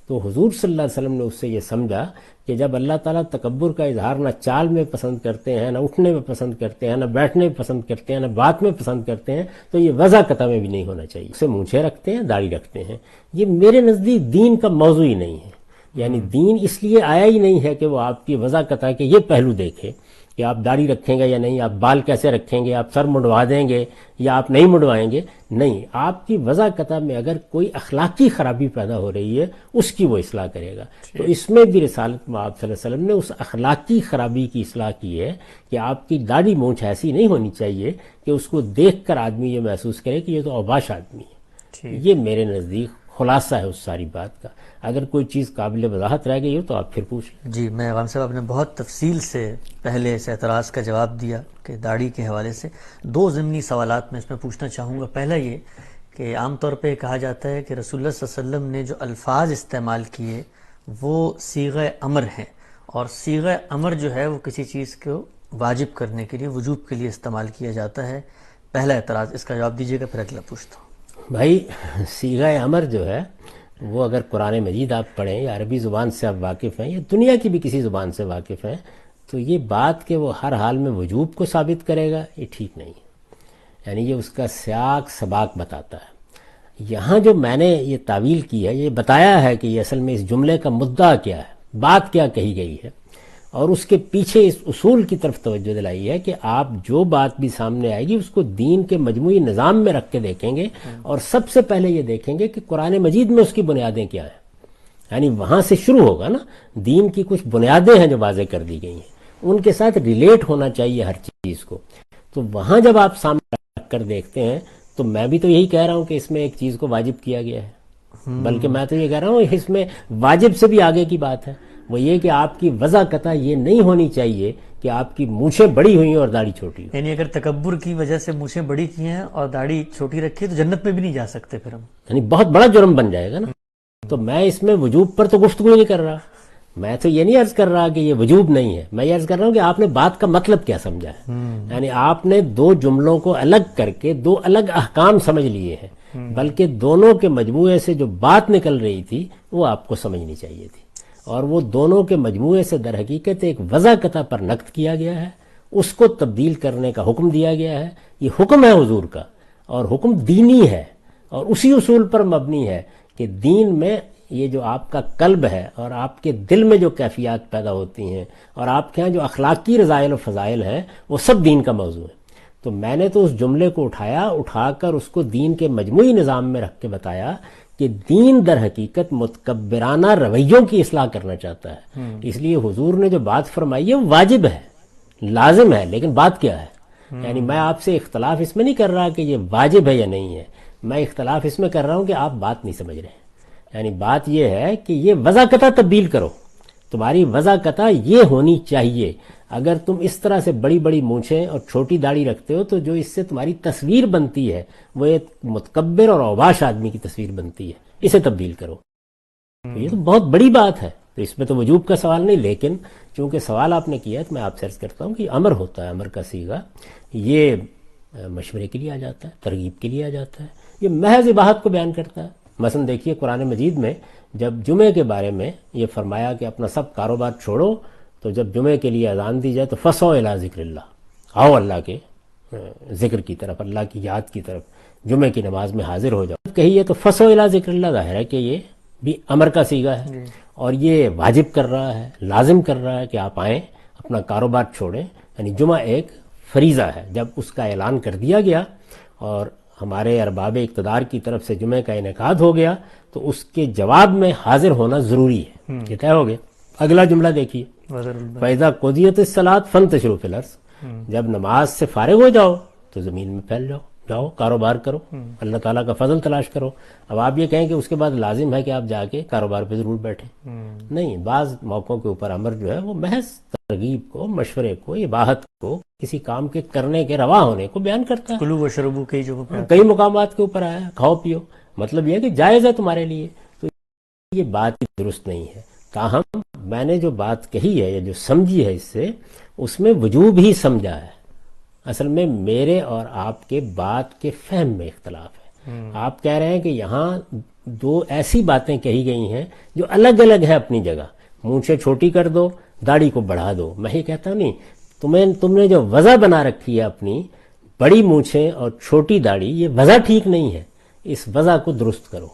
تو حضور صلی اللہ علیہ وسلم نے اس سے یہ سمجھا کہ جب اللہ تعالیٰ تکبر کا اظہار نہ چال میں پسند کرتے ہیں، نہ اٹھنے میں پسند کرتے ہیں، نہ بیٹھنے میں پسند کرتے ہیں، نہ بات میں پسند کرتے ہیں، تو یہ وضع قطع میں بھی نہیں ہونا چاہیے۔ اسے مونچھیں رکھتے ہیں، داڑھی رکھتے ہیں، یہ میرے نزدیک دین کا موضوع ہی نہیں ہے۔ یعنی دین اس لیے آیا ہی نہیں ہے کہ وہ آپ کی وضع قطع کے یہ پہلو دیکھے کہ آپ داڑھی رکھیں گے یا نہیں، آپ بال کیسے رکھیں گے، آپ سر منڈوا دیں گے یا آپ نہیں منڈوائیں گے۔ نہیں، آپ کی وضع قطع میں اگر کوئی اخلاقی خرابی پیدا ہو رہی ہے اس کی وہ اصلاح کرے گا۔ تو اس میں بھی رسالت مآب صلی اللہ علیہ وسلم نے اس اخلاقی خرابی کی اصلاح کی ہے کہ آپ کی داڑھی مونچھ ایسی نہیں ہونی چاہیے کہ اس کو دیکھ کر آدمی یہ محسوس کرے کہ یہ تو اوباش آدمی ہے۔ یہ میرے نزدیک خلاصہ ہے اس ساری بات کا۔ اگر کوئی چیز قابل وضاحت رہ گئی ہو تو آپ پھر پوچھ لیں۔ جی، میں غام صاحب آپ نے بہت تفصیل سے پہلے اس اعتراض کا جواب دیا کہ داڑھی کے حوالے سے 2 ضمنی سوالات میں اس میں پوچھنا چاہوں گا۔ پہلا یہ کہ عام طور پہ کہا جاتا ہے کہ رسول اللہ صلی اللہ علیہ وسلم نے جو الفاظ استعمال کیے وہ صیغہ امر ہیں، اور صیغہ امر جو ہے وہ کسی چیز کو واجب کرنے کے لیے، وجوب کے لیے استعمال کیا جاتا ہے۔ پہلا اعتراض، اس کا جواب دیجیے گا، پھر اگلا پوچھتا ہوں۔ بھائی، صیغہ امر جو ہے وہ اگر قرآن مجید آپ پڑھیں یا عربی زبان سے آپ واقف ہیں یا دنیا کی بھی کسی زبان سے واقف ہیں تو یہ بات کہ وہ ہر حال میں وجوب کو ثابت کرے گا یہ ٹھیک نہیں ہے۔ یعنی یہ اس کا سیاق سباق بتاتا ہے۔ یہاں جو میں نے یہ تعویل کی ہے، یہ بتایا ہے کہ یہ اصل میں اس جملے کا مدعا کیا ہے، بات کیا کہی گئی ہے، اور اس کے پیچھے اس اصول کی طرف توجہ دلائی ہے کہ آپ جو بات بھی سامنے آئے گی اس کو دین کے مجموعی نظام میں رکھ کے دیکھیں گے، اور سب سے پہلے یہ دیکھیں گے کہ قرآن مجید میں اس کی بنیادیں کیا ہیں۔ یعنی وہاں سے شروع ہوگا نا، دین کی کچھ بنیادیں ہیں جو واضح کر دی گئی ہیں، ان کے ساتھ ریلیٹ ہونا چاہیے ہر چیز کو۔ تو وہاں جب آپ سامنے رکھ کر دیکھتے ہیں تو میں بھی تو یہی کہہ رہا ہوں کہ اس میں ایک چیز کو واجب کیا گیا ہے، بلکہ میں تو یہ کہہ رہا ہوں اس میں واجب سے بھی آگے کی بات ہے، وہ یہ کہ آپ کی وضع قطع یہ نہیں ہونی چاہیے کہ آپ کی مونچھیں بڑی ہوئی ہیں اور داڑھی چھوٹی ہوئی. یعنی اگر تکبر کی وجہ سے مونچھیں بڑی کی ہیں اور داڑھی چھوٹی رکھی ہے تو جنت میں بھی نہیں جا سکتے پھر ہم. یعنی بہت بڑا جرم بن جائے گا نا. تو میں اس میں وجوب پر تو گفتگو نہیں کر رہا. میں تو یہ نہیں عرض کر رہا کہ یہ وجوب نہیں ہے. میں یہ عرض کر رہا ہوں کہ آپ نے بات کا مطلب کیا سمجھا ہے. یعنی آپ نے دو جملوں کو الگ کر کے دو الگ احکام سمجھ لیے ہیں، بلکہ دونوں کے مجموعے سے جو بات نکل رہی تھی وہ آپ کو سمجھنی چاہیے تھی، اور وہ دونوں کے مجموعے سے در حقیقت ایک وضاقتہ پر نقد کیا گیا ہے، اس کو تبدیل کرنے کا حکم دیا گیا ہے. یہ حکم ہے حضور کا، اور حکم دینی ہے، اور اسی اصول پر مبنی ہے کہ دین میں یہ جو آپ کا قلب ہے اور آپ کے دل میں جو کیفیات پیدا ہوتی ہیں اور آپ کے ہاں جو اخلاقی رضائل و فضائل ہیں وہ سب دین کا موضوع ہے. تو میں نے تو اس جملے کو اٹھا کر اس کو دین کے مجموعی نظام میں رکھ کے بتایا کہ دین در حقیقت متکبرانہ رویوں کی اصلاح کرنا چاہتا ہے. اس لیے حضور نے جو بات فرمائی ہے وہ واجب ہے، لازم ہے، لیکن بات کیا ہے؟ یعنی میں آپ سے اختلاف اس میں نہیں کر رہا کہ یہ واجب ہے یا نہیں ہے، میں اختلاف اس میں کر رہا ہوں کہ آپ بات نہیں سمجھ رہے ہیں. یعنی بات یہ ہے کہ یہ وضاقتہ تبدیل کرو. تمہاری وضاقتہ یہ ہونی چاہیے. اگر تم اس طرح سے بڑی بڑی مونچھیں اور چھوٹی داڑھی رکھتے ہو تو جو اس سے تمہاری تصویر بنتی ہے وہ ایک متکبر اور اوباش آدمی کی تصویر بنتی ہے. اسے تبدیل کرو. تو یہ تو بہت بڑی بات ہے. تو اس میں تو وجوب کا سوال نہیں، لیکن چونکہ سوال آپ نے کیا ہے تو میں آپ سے عرض کرتا ہوں کہ امر ہوتا ہے، امر کا صیغہ یہ مشورے کے لیے آ جاتا ہے، ترغیب کے لیے آ جاتا ہے، یہ محض اباحت کو بیان کرتا ہے. مثلا دیکھیے قرآن مجید میں جب جمعے کے بارے میں یہ فرمایا کہ اپنا سب کاروبار چھوڑو، تو جب جمعے کے لیے اذان دی جائے تو فسعوا الی ذکر اللہ، آؤ اللہ کے ذکر کی طرف، اللہ کی یاد کی طرف، جمعے کی نماز میں حاضر ہو جاؤ. کہیے تو فسعوا الی ذکر اللہ، ظاہر ہے کہ یہ بھی امر کا صیغہ ہے اور یہ واجب کر رہا ہے، لازم کر رہا ہے کہ آپ آئیں، اپنا کاروبار چھوڑیں. یعنی جمعہ ایک فریضہ ہے. جب اس کا اعلان کر دیا گیا اور ہمارے ارباب اقتدار کی طرف سے جمعے کا انعقاد ہو گیا تو اس کے جواب میں حاضر ہونا ضروری ہے. یہ طے ہو گیا. اگلا جملہ دیکھیے، فَإِذَا قُضِيَتِ الصَّلَاةُ فَانتَشِرُوا فِي الْأَرْضِ، جب نماز سے فارغ ہو جاؤ تو زمین میں پھیل جاؤ، کاروبار کرو، اللہ تعالیٰ کا فضل تلاش کرو. اب آپ یہ کہیں کہ اس کے بعد لازم ہے کہ آپ جا کے کاروبار پہ ضرور بیٹھیں. نہیں، بعض موقعوں کے اوپر امر جو ہے وہ محض ترغیب کو، مشورے کو، اباحت کو، کسی کام کے کرنے کے روا ہونے کو بیان کرتا ہے. کلو و شربو کئی جگہوں پہ کئی مقامات کے اوپر آیا کھاؤ پیو، مطلب یہ ہے کہ جائز ہے تمہارے لیے. تو یہ بات درست نہیں ہے. تاہم میں نے جو بات کہی ہے یا جو سمجھی ہے اس سے، اس میں وجوب ہی سمجھا ہے. اصل میں میرے اور آپ کے بات کے فہم میں اختلاف ہے. آپ کہہ رہے ہیں کہ یہاں دو ایسی باتیں کہی گئی ہیں جو الگ الگ ہیں اپنی جگہ. مونچھیں چھوٹی کر دو، داڑھی کو بڑھا دو. میں یہ کہتا ہوں نہیں، تم نے جو وضع بنا رکھی ہے اپنی، بڑی مونچھیں اور چھوٹی داڑھی، یہ وضع ٹھیک نہیں ہے. اس وضع کو درست کرو.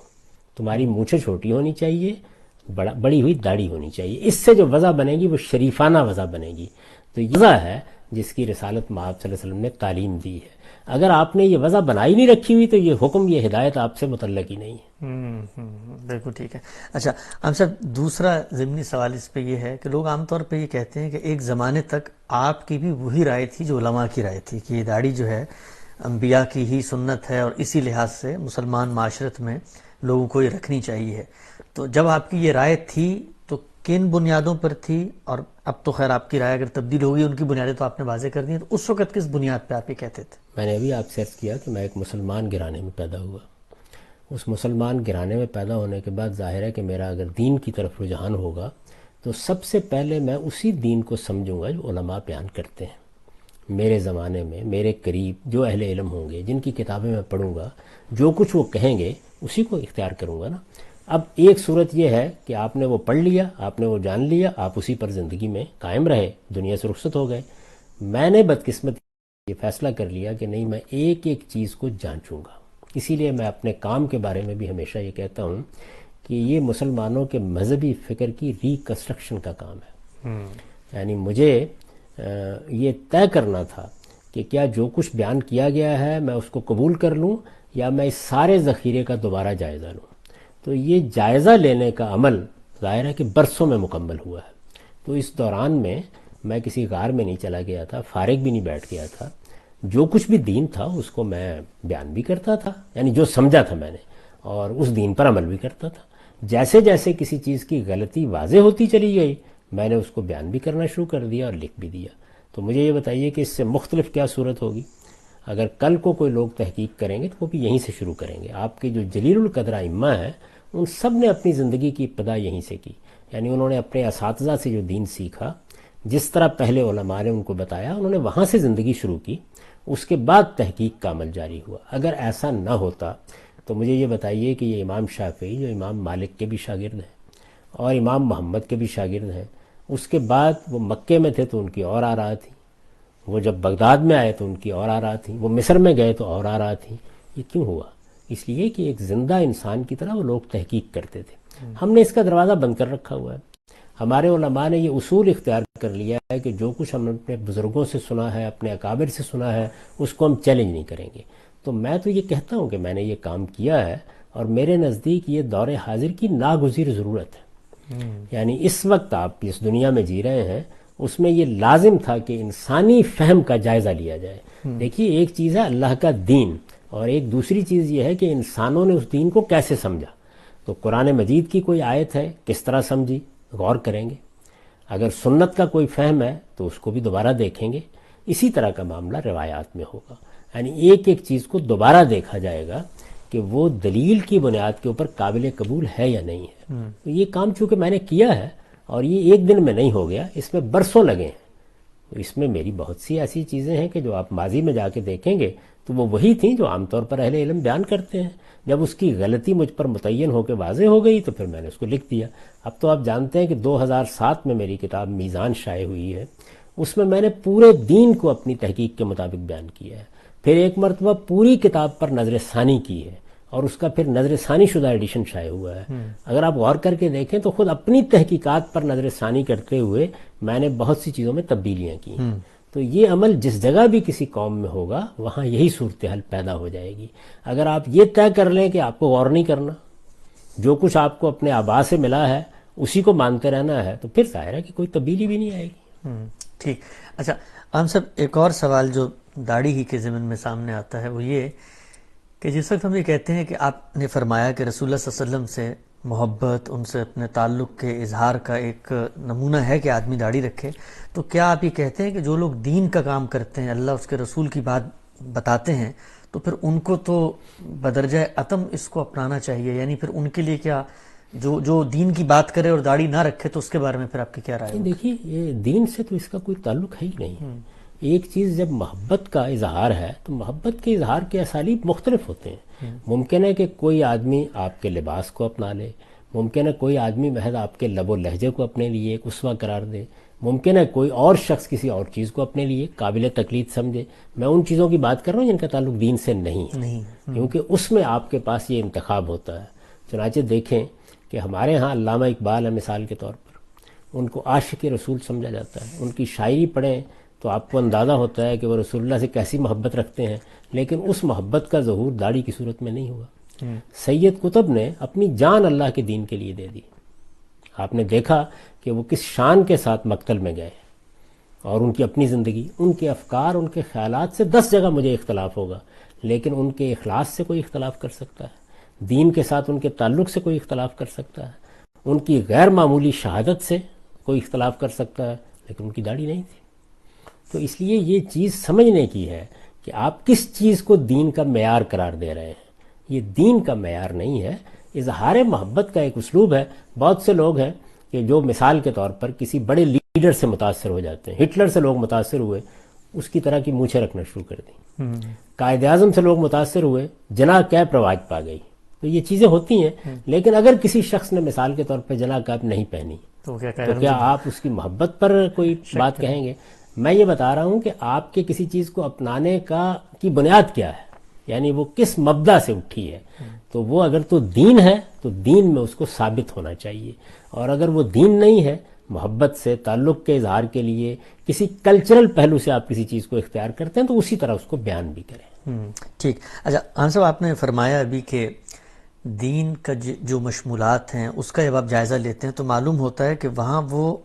تمہاری مونچھیں چھوٹی ہونی چاہیے، بڑی ہوئی داڑھی ہونی چاہیے. اس سے جو وضع بنے گی وہ شریفانہ وضع بنے گی. تو یہ وضع ہے جس کی رسالت مآب صلی اللہ علیہ وسلم نے تعلیم دی ہے. اگر آپ نے یہ وضع بنائی نہیں رکھی ہوئی تو یہ حکم، یہ ہدایت آپ سے متعلق ہی نہیں ہے. بالکل ٹھیک ہے. اچھا ہم صاحب، دوسرا ضمنی سوال اس پہ یہ ہے کہ لوگ عام طور پہ یہ کہتے ہیں کہ ایک زمانے تک آپ کی بھی وہی رائے تھی جو علماء کی رائے تھی کہ یہ داڑھی جو ہے انبیاء کی ہی سنت ہے اور اسی لحاظ سے مسلمان معاشرت میں لوگوں کو یہ رکھنی چاہیے. تو جب آپ کی یہ رائے تھی تو کن بنیادوں پر تھی؟ اور اب تو خیر آپ کی رائے اگر تبدیل ہوگی، ان کی بنیادیں تو آپ نے واضح کر دی ہیں، تو اس وقت کس بنیاد پہ آپ یہ کہتے تھے؟ میں نے ابھی آپ سے عرض کیا کہ میں ایک مسلمان گھرانے میں پیدا ہوا. اس مسلمان گھرانے میں پیدا ہونے کے بعد ظاہر ہے کہ میرا اگر دین کی طرف رجحان ہوگا تو سب سے پہلے میں اسی دین کو سمجھوں گا جو علماء بیان کرتے ہیں. میرے زمانے میں میرے قریب جو اہل علم ہوں گے، جن کی کتابیں میں پڑھوں گا، جو کچھ وہ کہیں گے اسی کو اختیار کروں گا نا. اب ایک صورت یہ ہے کہ آپ نے وہ پڑھ لیا، آپ نے وہ جان لیا، آپ اسی پر زندگی میں قائم رہے، دنیا سے رخصت ہو گئے. میں نے بدقسمت یہ فیصلہ کر لیا کہ نہیں، میں ایک ایک چیز کو جانچوں گا. اسی لیے میں اپنے کام کے بارے میں بھی ہمیشہ یہ کہتا ہوں کہ یہ مسلمانوں کے مذہبی فکر کی ریکنسٹرکشن کا کام ہے. یعنی مجھے یہ طے کرنا تھا کہ کیا جو کچھ بیان کیا گیا ہے میں اس کو قبول کر لوں یا میں اس سارے ذخیرے کا دوبارہ جائزہ لوں. تو یہ جائزہ لینے کا عمل ظاہر ہے کہ برسوں میں مکمل ہوا ہے. تو اس دوران میں کسی غار میں نہیں چلا گیا تھا، فارغ بھی نہیں بیٹھ گیا تھا. جو کچھ بھی دین تھا اس کو میں بیان بھی کرتا تھا، یعنی جو سمجھا تھا میں نے، اور اس دین پر عمل بھی کرتا تھا. جیسے جیسے کسی چیز کی غلطی واضح ہوتی چلی گئی میں نے اس کو بیان بھی کرنا شروع کر دیا اور لکھ بھی دیا. تو مجھے یہ بتائیے کہ اس سے مختلف کیا صورت ہوگی؟ اگر کل کو کوئی لوگ تحقیق کریں گے تو وہ بھی یہیں سے شروع کریں گے. آپ کے جو جلیل القدر ائمہ ہیں ان سب نے اپنی زندگی کی ابتدا یہیں سے کی. یعنی انہوں نے اپنے اساتذہ سے جو دین سیکھا، جس طرح پہلے علماء نے ان کو بتایا، انہوں نے وہاں سے زندگی شروع کی. اس کے بعد تحقیق کا عمل جاری ہوا. اگر ایسا نہ ہوتا تو مجھے یہ بتائیے کہ یہ امام شافعی جو امام مالک کے بھی شاگرد ہیں اور امام محمد کے بھی شاگرد ہیں، اس کے بعد وہ مکے میں تھے تو ان کی اور آراء تھی، وہ جب بغداد میں آئے تو ان کی اور آراء تھیں، وہ مصر میں گئے تو اور آراء تھیں. یہ کیوں ہوا؟ اس لیے کہ ایک زندہ انسان کی طرح وہ لوگ تحقیق کرتے تھے. ہم نے اس کا دروازہ بند کر رکھا ہوا ہے. ہمارے علماء نے یہ اصول اختیار کر لیا ہے کہ جو کچھ ہم نے اپنے بزرگوں سے سنا ہے، اپنے اکابر سے سنا ہے، اس کو ہم چیلنج نہیں کریں گے. تو میں تو یہ کہتا ہوں کہ میں نے یہ کام کیا ہے اور میرے نزدیک یہ دور حاضر کی ناگزیر ضرورت ہے. یعنی اس وقت آپ جس دنیا میں جی رہے ہیں اس میں یہ لازم تھا کہ انسانی فہم کا جائزہ لیا جائے. دیکھیے، ایک چیز ہے اللہ کا دین اور ایک دوسری چیز یہ ہے کہ انسانوں نے اس دین کو کیسے سمجھا. تو قرآن مجید کی کوئی آیت ہے، کس طرح سمجھی، غور کریں گے. اگر سنت کا کوئی فہم ہے تو اس کو بھی دوبارہ دیکھیں گے. اسی طرح کا معاملہ روایات میں ہوگا. یعنی ایک ایک چیز کو دوبارہ دیکھا جائے گا کہ وہ دلیل کی بنیاد کے اوپر قابل قبول ہے یا نہیں ہے. تو یہ کام چونکہ میں نے کیا ہے اور یہ ایک دن میں نہیں ہو گیا، اس میں برسوں لگے ہیں. تو اس میں میری بہت سی ایسی چیزیں ہیں کہ جو آپ ماضی میں جا کے دیکھیں گے تو وہ وہی تھیں جو عام طور پر اہل علم بیان کرتے ہیں. جب اس کی غلطی مجھ پر متعین ہو کے واضح ہو گئی تو پھر میں نے اس کو لکھ دیا. اب تو آپ جانتے ہیں کہ 2007 میں میری کتاب میزان شائع ہوئی ہے. اس میں میں نے پورے دین کو اپنی تحقیق کے مطابق بیان کیا ہے. پھر ایک مرتبہ پوری کتاب پر نظر ثانی کی ہے اور اس کا پھر نظر ثانی شدہ ایڈیشن شائع ہوا ہے. اگر آپ غور کر کے دیکھیں تو خود اپنی تحقیقات پر نظر ثانی کرتے ہوئے میں نے بہت سی چیزوں میں تبدیلیاں کی ہیں. تو یہ عمل جس جگہ بھی کسی قوم میں ہوگا وہاں یہی صورتحال پیدا ہو جائے گی. اگر آپ یہ طے کر لیں کہ آپ کو غور نہیں کرنا، جو کچھ آپ کو اپنے آبا سے ملا ہے اسی کو مانتے رہنا ہے، تو پھر ظاہر ہے کہ کوئی تبدیلی بھی نہیں آئے گی. ٹھیک. اچھا عام صاحب، ایک اور سوال جو داڑھی ہی کے ضمن میں سامنے آتا ہے وہ یہ کہ جس وقت ہم یہ کہتے ہیں کہ آپ نے فرمایا کہ رسول اللہ صلی اللہ علیہ وسلم سے محبت، ان سے اپنے تعلق کے اظہار کا ایک نمونہ ہے کہ آدمی داڑھی رکھے، تو کیا آپ یہ کہتے ہیں کہ جو لوگ دین کا کام کرتے ہیں، اللہ اس کے رسول کی بات بتاتے ہیں، تو پھر ان کو تو بدرجہ عتم اس کو اپنانا چاہیے؟ یعنی پھر ان کے لیے کیا، جو دین کی بات کرے اور داڑھی نہ رکھے تو اس کے بارے میں پھر آپ کی کیا رائے ہے؟ دیکھیے، یہ دین سے تو اس کا کوئی تعلق ہے ہی نہیں. ایک چیز جب محبت کا اظہار ہے تو محبت کے اظہار کے اسالیب مختلف ہوتے ہیں. ممکن ہے کہ کوئی آدمی آپ کے لباس کو اپنا لے، ممکن ہے کوئی آدمی محض آپ کے لب و لہجے کو اپنے لیے ایک اسوہ قرار دے، ممکن ہے کوئی اور شخص کسی اور چیز کو اپنے لیے قابل تقلید سمجھے. میں ان چیزوں کی بات کر رہا ہوں جن کا تعلق دین سے نہیں ہے، کیونکہ اس میں آپ کے پاس یہ انتخاب ہوتا ہے. چنانچہ دیکھیں کہ ہمارے ہاں علامہ اقبال ہے مثال کے طور پر، ان کو عاشق رسول سمجھا جاتا ہے. ان کی شاعری پڑھیں تو آپ کو اندازہ ہوتا ہے کہ وہ رسول اللہ سے کیسی محبت رکھتے ہیں، لیکن اس محبت کا ظہور داڑھی کی صورت میں نہیں ہوا. سید قطب نے اپنی جان اللہ کے دین کے لیے دے دی. آپ نے دیکھا کہ وہ کس شان کے ساتھ مقتل میں گئے، اور ان کی اپنی زندگی، ان کے افکار، ان کے خیالات سے 10 جگہ مجھے اختلاف ہوگا، لیکن ان کے اخلاص سے کوئی اختلاف کر سکتا ہے، دین کے ساتھ ان کے تعلق سے کوئی اختلاف کر سکتا ہے، ان کی غیر معمولی شہادت سے کوئی اختلاف کر سکتا ہے، لیکن ان کی داڑھی نہیں تھی. تو اس لیے یہ چیز سمجھنے کی ہے کہ آپ کس چیز کو دین کا معیار قرار دے رہے ہیں. یہ دین کا معیار نہیں ہے، اظہار محبت کا ایک اسلوب ہے. بہت سے لوگ ہیں کہ جو مثال کے طور پر کسی بڑے لیڈر سے متاثر ہو جاتے ہیں. ہٹلر سے لوگ متاثر ہوئے، اس کی طرح کی مونچھیں رکھنا شروع کر دیں. قائد اعظم سے لوگ متاثر ہوئے، جناح کیپ رواج پا گئی. تو یہ چیزیں ہوتی ہیں، لیکن اگر کسی شخص نے مثال کے طور پر جناح کیپ نہیں پہنی تو کیا آپ اس کی محبت پر کوئی بات کہیں گے؟ میں یہ بتا رہا ہوں کہ آپ کے کسی چیز کو اپنانے کی بنیاد کیا ہے، یعنی وہ کس مبدا سے اٹھی ہے. تو وہ اگر تو دین ہے تو دین میں اس کو ثابت ہونا چاہیے، اور اگر وہ دین نہیں ہے، محبت سے تعلق کے اظہار کے لیے کسی کلچرل پہلو سے آپ کسی چیز کو اختیار کرتے ہیں تو اسی طرح اس کو بیان بھی کریں. ٹھیک. اچھا خان صاحب، آپ نے فرمایا ابھی کہ دین کا جو مشمولات ہیں اس کا جب آپ جائزہ لیتے ہیں تو معلوم ہوتا ہے کہ وہاں وہ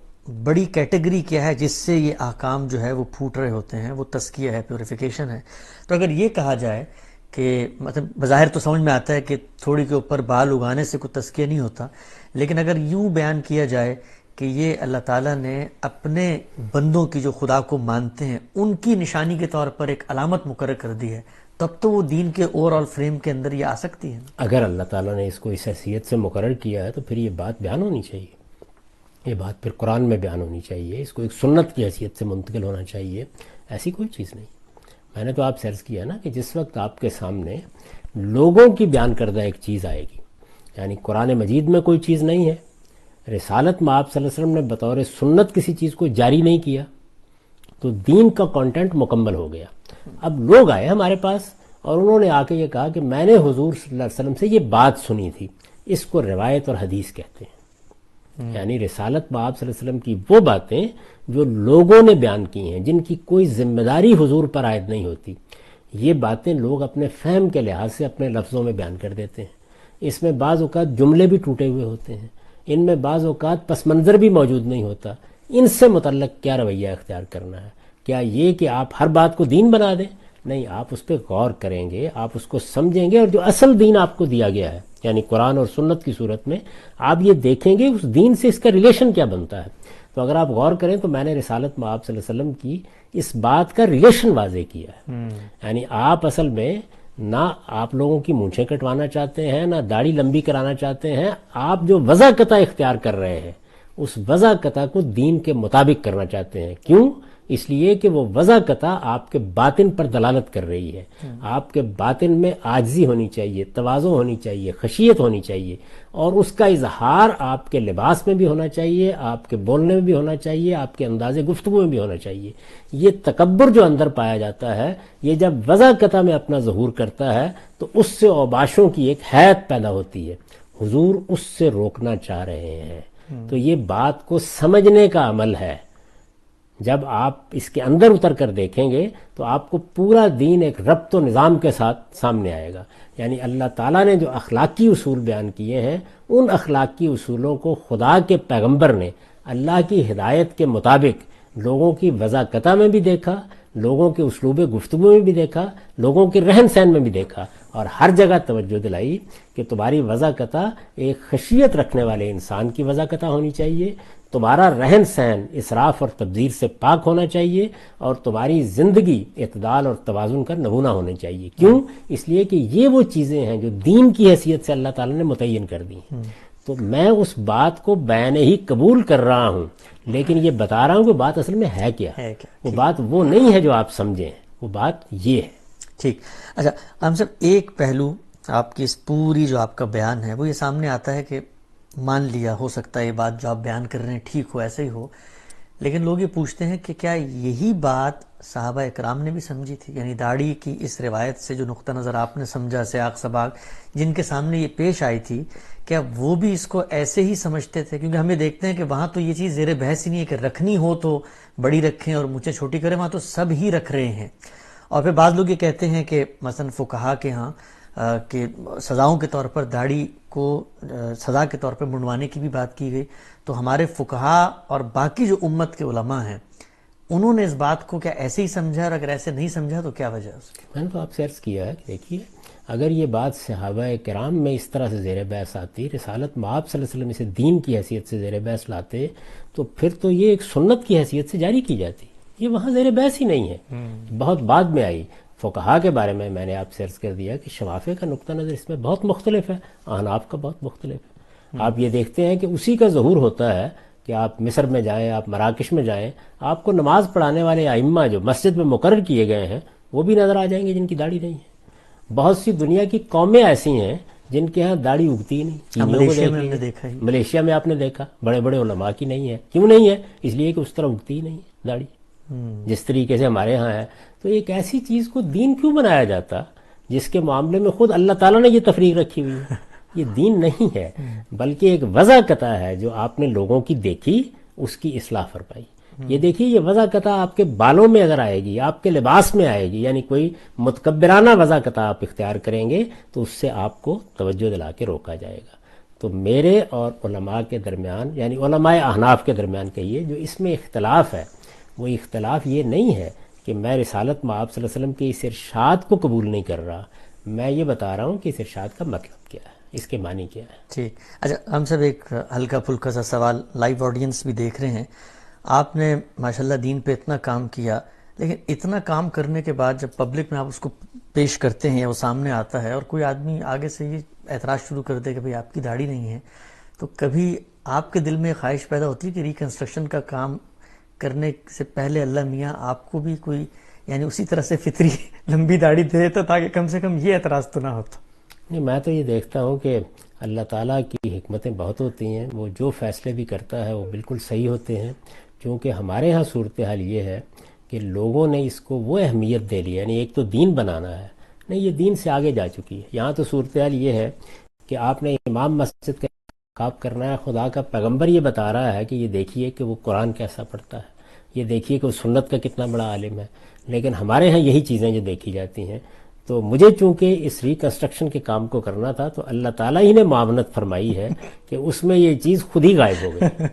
بڑی کیٹیگری کیا ہے جس سے یہ احکام جو ہے وہ پھوٹ رہے ہوتے ہیں، وہ تزکیہ ہے، پیوریفیکیشن ہے. تو اگر یہ کہا جائے کہ مطلب بظاہر تو سمجھ میں آتا ہے کہ تھوڑی کے اوپر بال اگانے سے کوئی تزکیہ نہیں ہوتا، لیکن اگر یوں بیان کیا جائے کہ یہ اللہ تعالیٰ نے اپنے بندوں کی جو خدا کو مانتے ہیں ان کی نشانی کے طور پر ایک علامت مقرر کر دی ہے، تب تو وہ دین کے اوور آل فریم کے اندر یہ آ سکتی ہے۔ اگر اللہ تعالیٰ نے اس کو اس حیثیت سے مقرر کیا ہے تو پھر یہ بات بیان ہونی چاہیے، یہ بات پھر قرآن میں بیان ہونی چاہیے، اس کو ایک سنت کی حیثیت سے منتقل ہونا چاہیے، ایسی کوئی چیز نہیں۔ میں نے تو آپ سے عرض کیا نا کہ جس وقت آپ کے سامنے لوگوں کی بیان کردہ ایک چیز آئے گی، یعنی قرآن مجید میں کوئی چیز نہیں ہے، رسالت میں آپ صلی اللہ علیہ وسلم نے بطور سنت کسی چیز کو جاری نہیں کیا، تو دین کا کانٹینٹ مکمل ہو گیا۔ اب لوگ آئے ہمارے پاس اور انہوں نے آ کے یہ کہا کہ میں نے حضور صلی اللہ علیہ وسلم سے یہ بات سنی تھی، اس کو روایت اور حدیث کہتے ہیں۔ یعنی رسالت میں آپ صلی اللہ علیہ وسلم کی وہ باتیں جو لوگوں نے بیان کی ہیں، جن کی کوئی ذمہ داری حضور پر عائد نہیں ہوتی، یہ باتیں لوگ اپنے فہم کے لحاظ سے اپنے لفظوں میں بیان کر دیتے ہیں۔ اس میں بعض اوقات جملے بھی ٹوٹے ہوئے ہوتے ہیں، ان میں بعض اوقات پس منظر بھی موجود نہیں ہوتا۔ ان سے متعلق کیا رویہ اختیار کرنا ہے؟ کیا یہ کہ آپ ہر بات کو دین بنا دیں؟ نہیں، آپ اس پہ غور کریں گے، آپ اس کو سمجھیں گے، اور جو اصل دین آپ کو دیا گیا ہے یعنی قرآن اور سنت کی صورت میں آپ یہ دیکھیں گے اس دین سے اس کا ریلیشن کیا بنتا ہے۔ تو اگر آپ غور کریں تو میں نے رسالت میں آپ صلی اللہ علیہ وسلم کی اس بات کا ریلیشن واضح کیا ہے۔ یعنی آپ اصل میں نہ آپ لوگوں کی مونچھیں کٹوانا چاہتے ہیں، نہ داڑھی لمبی کرانا چاہتے ہیں، آپ جو وضع قطع اختیار کر رہے ہیں اس وضع قطع کو دین کے مطابق کرنا چاہتے ہیں۔ کیوں؟ اس لیے کہ وہ وضع قطع آپ کے باطن پر دلالت کر رہی ہے، آپ کے باطن میں عاجزی ہونی چاہیے، تواضع ہونی چاہیے، خشیت ہونی چاہیے، اور اس کا اظہار آپ کے لباس میں بھی ہونا چاہیے، آپ کے بولنے میں بھی ہونا چاہیے، آپ کے انداز گفتگو میں بھی ہونا چاہیے۔ یہ تکبر جو اندر پایا جاتا ہے، یہ جب وضع قطع میں اپنا ظہور کرتا ہے تو اس سے اوباشوں کی ایک حیت پیدا ہوتی ہے، حضور اس سے روکنا چاہ رہے ہیں۔ تو یہ بات کو سمجھنے کا عمل ہے۔ جب آپ اس کے اندر اتر کر دیکھیں گے تو آپ کو پورا دین ایک ربط و نظام کے ساتھ سامنے آئے گا۔ یعنی اللہ تعالیٰ نے جو اخلاقی اصول بیان کیے ہیں، ان اخلاقی اصولوں کو خدا کے پیغمبر نے اللہ کی ہدایت کے مطابق لوگوں کی وضع قطع میں بھی دیکھا، لوگوں کے اسلوب گفتگو میں بھی دیکھا، لوگوں کے رہن سہن میں بھی دیکھا، اور ہر جگہ توجہ دلائی کہ تمہاری وضع قطع ایک خشیت رکھنے والے انسان کی وضع قطع ہونی چاہیے، تمہارا رہن سہن اسراف اور تبذیر سے پاک ہونا چاہیے، اور تمہاری زندگی اعتدال اور توازن کا نمونہ ہونا چاہیے۔ کیوں؟ اس لیے کہ یہ وہ چیزیں ہیں جو دین کی حیثیت سے اللہ تعالیٰ نے متعین کر دی ہیں۔ تو میں اس بات کو بیان ہی قبول کر رہا ہوں، لیکن یہ بتا رہا ہوں کہ بات اصل میں ہے کیا۔ وہ بات وہ نہیں ہے جو آپ سمجھیں، وہ بات یہ ہے۔ ٹھیک۔ اچھا ہم صاحب، ایک پہلو آپ کی اس پوری جو آپ کا بیان ہے وہ یہ سامنے آتا ہے کہ مان لیا ہو سکتا ہے یہ بات جو آپ بیان کر رہے ہیں ٹھیک ہو، ایسا ہی ہو، لیکن لوگ یہ پوچھتے ہیں کہ کیا یہی بات صحابہ اکرام نے بھی سمجھی تھی؟ یعنی داڑھی کی اس روایت سے جو نقطہ نظر آپ نے سمجھا، سیاق سباق جن کے سامنے یہ پیش آئی تھی، کیا وہ بھی اس کو ایسے ہی سمجھتے تھے؟ کیونکہ ہمیں دیکھتے ہیں کہ وہاں تو یہ چیز زیر بحث ہی نہیں ہے کہ رکھنی ہو تو بڑی رکھیں اور مجھے چھوٹی کریں، وہاں تو سب ہی رکھ رہے ہیں۔ اور پھر بعض لوگ یہ کہتے ہیں کہ مثلا فقہا کے ہاں کہ سزاؤں کے طور پر داڑھی کو سزا کے طور پر منڈوانے کی بھی بات کی گئی، تو ہمارے فقہا اور باقی جو امت کے علماء ہیں انہوں نے اس بات کو کیا ایسے ہی سمجھا، اور اگر ایسے نہیں سمجھا تو کیا وجہ ہے اس کی؟ میں نے تو آپ سے عرض کیا ہے کہ دیکھیے، اگر یہ بات صحابہ کرام میں اس طرح سے زیر بحث آتی، رسالت میں آپ صلی اللہ علیہ وسلم اسے دین کی حیثیت سے زیر بحث لاتے، تو پھر تو یہ ایک سنت کی حیثیت سے جاری کی جاتی۔ یہ وہاں زیر بحث ہی نہیں ہے، بہت بعد میں آئی۔ فقہا کے بارے میں نے آپ سے عرض کر دیا کہ شوافع کا نقطہ نظر اس میں بہت مختلف ہے، احناف کا بہت مختلف ہے۔ آپ یہ دیکھتے ہیں کہ اسی کا ظہور ہوتا ہے کہ آپ مصر میں جائیں، آپ مراکش میں جائیں، آپ کو نماز پڑھانے والے ائمہ جو مسجد میں مقرر کیے گئے ہیں وہ بھی نظر آ جائیں گے جن کی داڑھی نہیں ہے۔ بہت سی دنیا کی قومیں ایسی ہیں جن کے ہاں داڑھی اگتی ہی نہیں۔ ملیشیا میں آپ نے دیکھا بڑے بڑے علماء کی نہیں ہے۔ کیوں نہیں ہے؟ اس لیے کہ اس طرح اگتی ہی نہیں ہے داڑھی جس طریقے سے ہمارے ہاں ہے۔ تو ایک ایسی چیز کو دین کیوں بنایا جاتا جس کے معاملے میں خود اللہ تعالیٰ نے یہ تفریق رکھی ہوئی ہے؟ یہ دین نہیں ہے، بلکہ ایک وضع قطع ہے جو آپ نے لوگوں کی دیکھی، اس کی اصلاح فرمائی۔ یہ دیکھیے، یہ وضع قطع آپ کے بالوں میں اگر آئے گی، آپ کے لباس میں آئے گی، یعنی کوئی متکبرانہ وضع قطع آپ اختیار کریں گے تو اس سے آپ کو توجہ دلا کے روکا جائے گا۔ تو میرے اور علماء کے درمیان، یعنی علماء احناف کے درمیان کہیے، جو اس میں اختلاف ہے وہ اختلاف یہ نہیں ہے کہ میں رسالت میں آپ صلی اللہ علیہ وسلم کے اس ارشاد کو قبول نہیں کر رہا، میں یہ بتا رہا ہوں کہ اس ارشاد کا مطلب کیا ہے۔ اس کے معنی کیا ہے. ٹھیک. اچھا ہم سب ایک ہلکا پھلکا سا سوال، لائیو آڈینس بھی دیکھ رہے ہیں. آپ نے ماشاءاللہ دین پہ اتنا کام کیا، لیکن اتنا کام کرنے کے بعد جب پبلک میں آپ اس کو پیش کرتے ہیں، وہ سامنے آتا ہے اور کوئی آدمی آگے سے یہ اعتراض شروع کر دے کہ بھئی آپ کی داڑھی نہیں ہے، تو کبھی آپ کے دل میں خواہش پیدا ہوتی ہے کہ ریکنسٹرکشن کا کام کرنے سے پہلے اللہ میاں آپ کو بھی کوئی یعنی اسی طرح سے فطری لمبی داڑھی دے دیتا تاکہ کم سے کم یہ اعتراض تو نہ ہوتا؟ نہیں، میں تو یہ دیکھتا ہوں کہ اللہ تعالیٰ کی حکمتیں بہت ہوتی ہیں. وہ جو فیصلے بھی کرتا ہے وہ بالکل صحیح ہوتے ہیں. کیونکہ ہمارے ہاں صورتحال یہ ہے کہ لوگوں نے اس کو وہ اہمیت دے لی، یعنی ایک تو دین بنانا ہے، نہیں یہ دین سے آگے جا چکی ہے. یہاں تو صورتحال یہ ہے کہ آپ نے امام مسجد کا انتخاب کرنا ہے. خدا کا پیغمبر یہ بتا رہا ہے کہ یہ دیکھیے کہ وہ قرآن کیسا پڑھتا ہے، یہ دیکھیے کہ وہ سنت کا کتنا بڑا عالم ہے. لیکن ہمارے ہاں یہی چیزیں جو دیکھی جاتی ہیں. تو مجھے چونکہ اس ریکنسٹرکشن کے کام کو کرنا تھا تو اللہ تعالیٰ ہی نے معاونت فرمائی ہے کہ اس میں یہ چیز خود ہی غائب ہو گئی.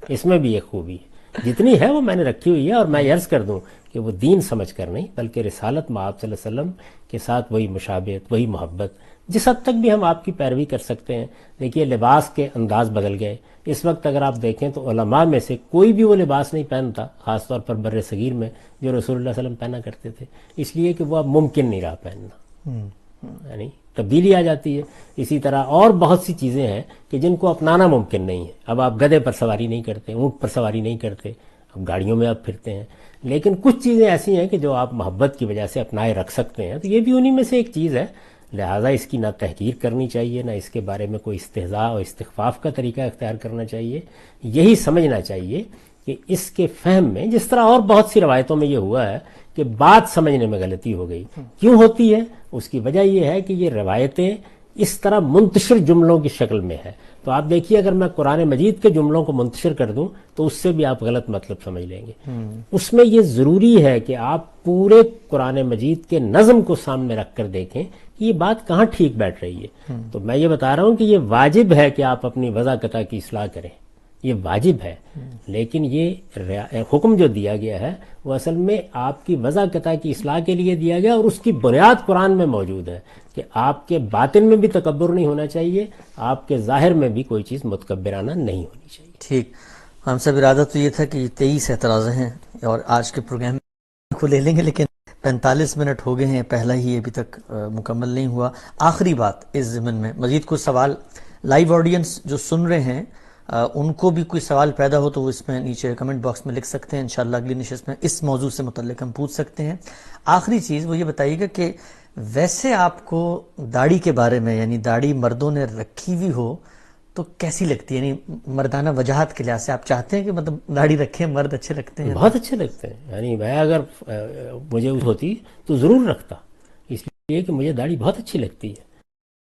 اس میں بھی ایک خوبی ہے، جتنی ہے وہ میں نے رکھی ہوئی ہے. اور میں عرض کر دوں کہ وہ دین سمجھ کر نہیں، بلکہ رسالت مآب صلی اللہ علیہ وسلم کے ساتھ وہی مشابہت، وہی محبت، جس حد تک بھی ہم آپ کی پیروی کر سکتے ہیں. دیکھیے لباس کے انداز بدل گئے. اس وقت اگر آپ دیکھیں تو علماء میں سے کوئی بھی وہ لباس نہیں پہنتا، خاص طور پر بر صغیر میں، جو رسول اللہ صلی اللہ علیہ وسلم پہنا کرتے تھے، اس لیے کہ وہ اب ممکن نہیں رہا پہننا. یعنی تبدیلی آ جاتی ہے. اسی طرح اور بہت سی چیزیں ہیں کہ جن کو اپنانا ممکن نہیں ہے. اب آپ گدھے پر سواری نہیں کرتے، اونٹ پر سواری نہیں کرتے، اب گاڑیوں میں آپ پھرتے ہیں. لیکن کچھ چیزیں ایسی ہیں کہ جو آپ محبت کی وجہ سے اپنائے رکھ سکتے ہیں. تو یہ بھی انہی میں سے ایک چیز ہے. لہٰذا اس کی نہ تحقیر کرنی چاہیے، نہ اس کے بارے میں کوئی استہزاء اور استخفاف کا طریقہ اختیار کرنا چاہیے. یہی سمجھنا چاہیے کہ اس کے فہم میں، جس طرح اور بہت سی روایتوں میں یہ ہوا ہے کہ بات سمجھنے میں غلطی ہو گئی. کیوں ہوتی ہے؟ اس کی وجہ یہ ہے کہ یہ روایتیں اس طرح منتشر جملوں کی شکل میں ہے. تو آپ دیکھیے اگر میں قرآن مجید کے جملوں کو منتشر کر دوں تو اس سے بھی آپ غلط مطلب سمجھ لیں گے. اس میں یہ ضروری ہے کہ آپ پورے قرآن مجید کے نظم کو سامنے رکھ کر دیکھیں کہ یہ بات کہاں ٹھیک بیٹھ رہی ہے. تو میں یہ بتا رہا ہوں کہ یہ واجب ہے کہ آپ اپنی وضاقتہ کی اصلاح کریں، یہ واجب ہے. لیکن یہ حکم جو دیا گیا ہے وہ اصل میں آپ کی وضاقتہ کی اصلاح کے لیے دیا گیا، اور اس کی بنیاد قرآن میں موجود ہے کہ آپ کے باطن میں بھی تکبر نہیں ہونا چاہیے، آپ کے ظاہر میں بھی کوئی چیز متکبرانہ نہیں ہونی چاہیے. ٹھیک. ہم سب ارادہ تو یہ تھا کہ 23 اعتراض ہیں اور آج کے پروگرام کو لے لیں گے، لیکن 45 منٹ ہو گئے ہیں، پہلا ہی ابھی تک مکمل نہیں ہوا. آخری بات اس ضمن میں، مزید کوئی سوال لائیو آڈینس جو سن رہے ہیں ان کو بھی کوئی سوال پیدا ہو تو وہ اس میں نیچے کمنٹ باکس میں لکھ سکتے ہیں. انشاءاللہ اگلی نشست میں اس موضوع سے متعلق ہم پوچھ سکتے ہیں. آخری چیز وہ یہ بتائیے گا کہ ویسے آپ کو داڑھی کے بارے میں، یعنی داڑھی مردوں نے رکھی ہوئی ہو تو کیسی لگتی ہے؟ یعنی مردانہ وجاہت کے لحاظ سے آپ چاہتے ہیں کہ مطلب داڑھی رکھیں، مرد اچھے لگتے ہیں؟ بہت اچھے لگتے ہیں. یعنی میں اگر مجھے ہوتی تو ضرور رکھتا، اس لیے کہ مجھے داڑھی بہت اچھی لگتی ہے،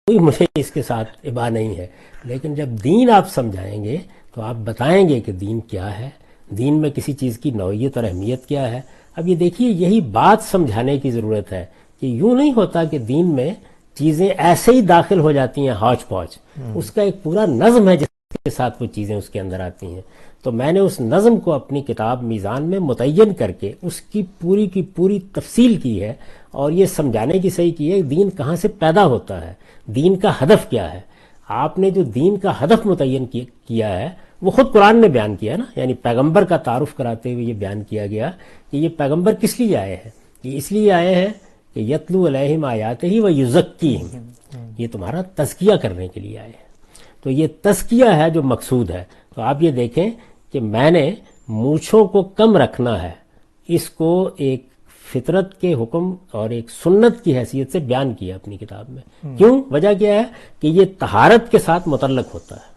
کوئی مجھے اس کے ساتھ ابا نہیں ہے. لیکن جب دین آپ سمجھائیں گے تو آپ بتائیں گے کہ دین کیا ہے، دین میں کسی چیز کی نوعیت اور اہمیت کیا ہے. اب یہ دیکھیے یہی بات سمجھانے کی ضرورت ہے کہ یوں نہیں ہوتا کہ دین میں چیزیں ایسے ہی داخل ہو جاتی ہیں ہاچ پاچ. اس کا ایک پورا نظم ہے جس کے ساتھ وہ چیزیں اس کے اندر آتی ہیں. تو میں نے اس نظم کو اپنی کتاب میزان میں متعین کر کے اس کی پوری تفصیل کی ہے، اور یہ سمجھانے کی صحیح کی ہے دین کہاں سے پیدا ہوتا ہے، دین کا ہدف کیا ہے. آپ نے جو دین کا ہدف متعین کیا ہے وہ خود قرآن نے بیان کیا نا. یعنی پیغمبر کا تعارف کراتے ہوئے یہ بیان کیا گیا کہ یہ پیغمبر کس لیے آئے ہیں. یہ اس لیے آئے ہیں کہ یتلو علیہم آیاتہ و یزکیہم، یہ تمہارا تزکیہ کرنے کے لیے آئے ہیں. تو یہ تزکیہ ہے جو مقصود ہے. تو آپ یہ دیکھیں کہ میں نے مونچھوں کو کم رکھنا ہے، اس کو ایک فطرت کے حکم اور ایک سنت کی حیثیت سے بیان کیا اپنی کتاب میں. کیوں؟ وجہ کیا ہے کہ یہ طہارت کے ساتھ متعلق ہوتا ہے.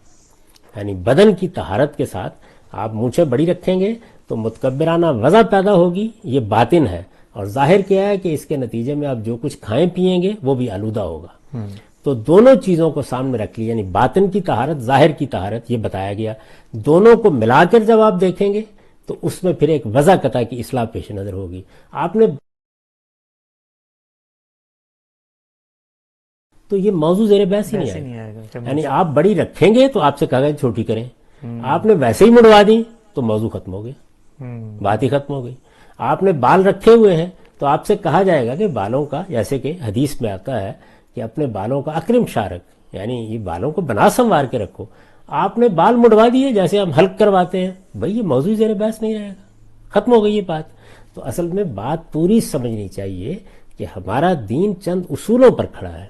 یعنی بدن کی طہارت کے ساتھ آپ مونچھیں بڑی رکھیں گے تو متکبرانہ وضع پیدا ہوگی، یہ باطن ہے. اور ظاہر کیا ہے کہ اس کے نتیجے میں آپ جو کچھ کھائیں پیئیں گے وہ بھی آلودہ ہوگا. تو دونوں چیزوں کو سامنے رکھ لی، یعنی باطن کی طہارت، ظاہر کی طہارت، یہ بتایا گیا. دونوں کو ملا کر جب آپ دیکھیں گے تو اس میں پھر ایک وضاقتہ کی اصلاح پیش نظر ہوگی. آپ نے تو یہ موضوع زیر بحث ہی نہیں آئے گا. یعنی آپ بڑی رکھیں گے تو آپ سے کہا گیا چھوٹی کریں، آپ نے ویسے ہی مڑوا دی تو موضوع ختم ہو گیا، بات ہی ختم ہو گئی. آپ نے بال رکھے ہوئے ہیں تو آپ سے کہا جائے گا کہ بالوں کا، جیسے کہ حدیث میں آتا ہے کہ اپنے بالوں کا اکرم شارک، یعنی یہ بالوں کو بنا سنوار کے رکھو. آپ نے بال مڑوا دیے جیسے ہم حلق کرواتے ہیں، بھئی یہ موضوع زیر بحث نہیں رہے گا، ختم ہو گئی یہ بات. تو اصل میں بات پوری سمجھنی چاہیے کہ ہمارا دین چند اصولوں پر کھڑا ہے،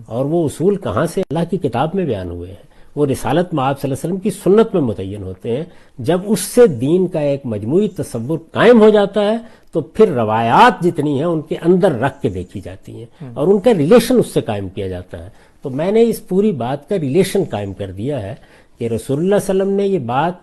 اور وہ اصول کہاں سے؟ اللہ کی کتاب میں بیان ہوئے ہیں، وہ رسالت میں آپ صلی اللہ علیہ وسلم کی سنت میں متعین ہوتے ہیں. جب اس سے دین کا ایک مجموعی تصور قائم ہو جاتا ہے تو پھر روایات جتنی ہیں ان کے اندر رکھ کے دیکھی جاتی ہیں اور ان کا ریلیشن اس سے قائم کیا جاتا ہے. تو میں نے اس پوری بات کا ریلیشن قائم کر دیا ہے کہ رسول اللہ صلی اللہ علیہ وسلم نے یہ بات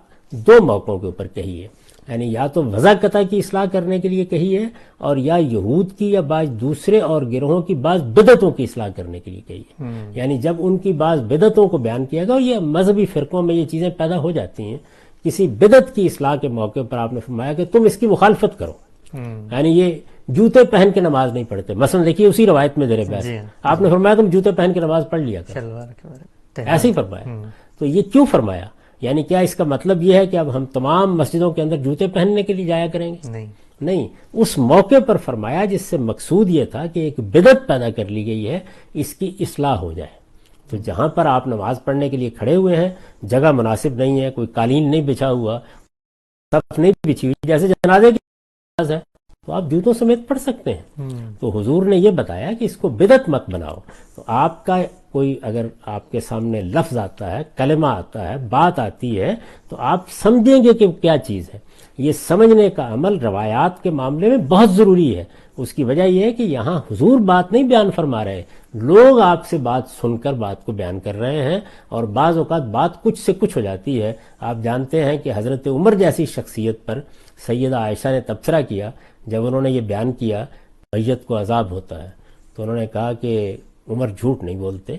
دو موقعوں کے اوپر کہی ہے، یعنی یا تو وضع قطع کی اصلاح کرنے کے لیے کہی ہے، اور یا یہود کی یا بعض دوسرے اور گروہوں کی بعض بدعتوں کی اصلاح کرنے کے لیے کہی ہے. یعنی جب ان کی بعض بدعتوں کو بیان کیا گیا، اور یہ مذہبی فرقوں میں یہ چیزیں پیدا ہو جاتی ہیں، کسی بدعت کی اصلاح کے موقع پر آپ نے فرمایا کہ تم اس کی مخالفت کرو. یعنی یہ جوتے پہن کے نماز نہیں پڑھتے، مثلا دیکھیے اسی روایت میں زیر بحث آپ نے فرمایا تم جوتے پہن کے نماز پڑھ لیا کرو، ایسے ہی فرمایا. تو یہ کیوں فرمایا؟ یعنی کیا اس کا مطلب یہ ہے کہ اب ہم تمام مسجدوں کے اندر جوتے پہننے کے لیے جایا کریں گے؟ نہیں، اس موقع پر فرمایا جس سے مقصود یہ تھا کہ ایک بدعت پیدا کر لی گئی ہے، اس کی اصلاح ہو جائے. تو جہاں پر آپ نماز پڑھنے کے لیے کھڑے ہوئے ہیں جگہ مناسب نہیں ہے، کوئی قالین نہیں بچھا ہوا، صف نہیں بچھی ہوئی جیسے جنازے کی نماز ہے، تو آپ جوتوں سمیت پڑھ سکتے ہیں. تو حضور نے یہ بتایا کہ اس کو بدعت مت بناؤ. تو آپ کا کوئی اگر آپ کے سامنے لفظ آتا ہے، کلمہ آتا ہے، بات آتی ہے، تو آپ سمجھیں گے کہ کیا چیز ہے. یہ سمجھنے کا عمل روایات کے معاملے میں بہت ضروری ہے. اس کی وجہ یہ ہے کہ یہاں حضور بات نہیں بیان فرما رہے، لوگ آپ سے بات سن کر بات کو بیان کر رہے ہیں، اور بعض اوقات بات کچھ سے کچھ ہو جاتی ہے. آپ جانتے ہیں کہ حضرت عمر جیسی شخصیت پر سیدہ عائشہ نے تبصرہ کیا جب انہوں نے یہ بیان کیا میت کو عذاب ہوتا ہے. تو انہوں نے کہا کہ عمر جھوٹ نہیں بولتے،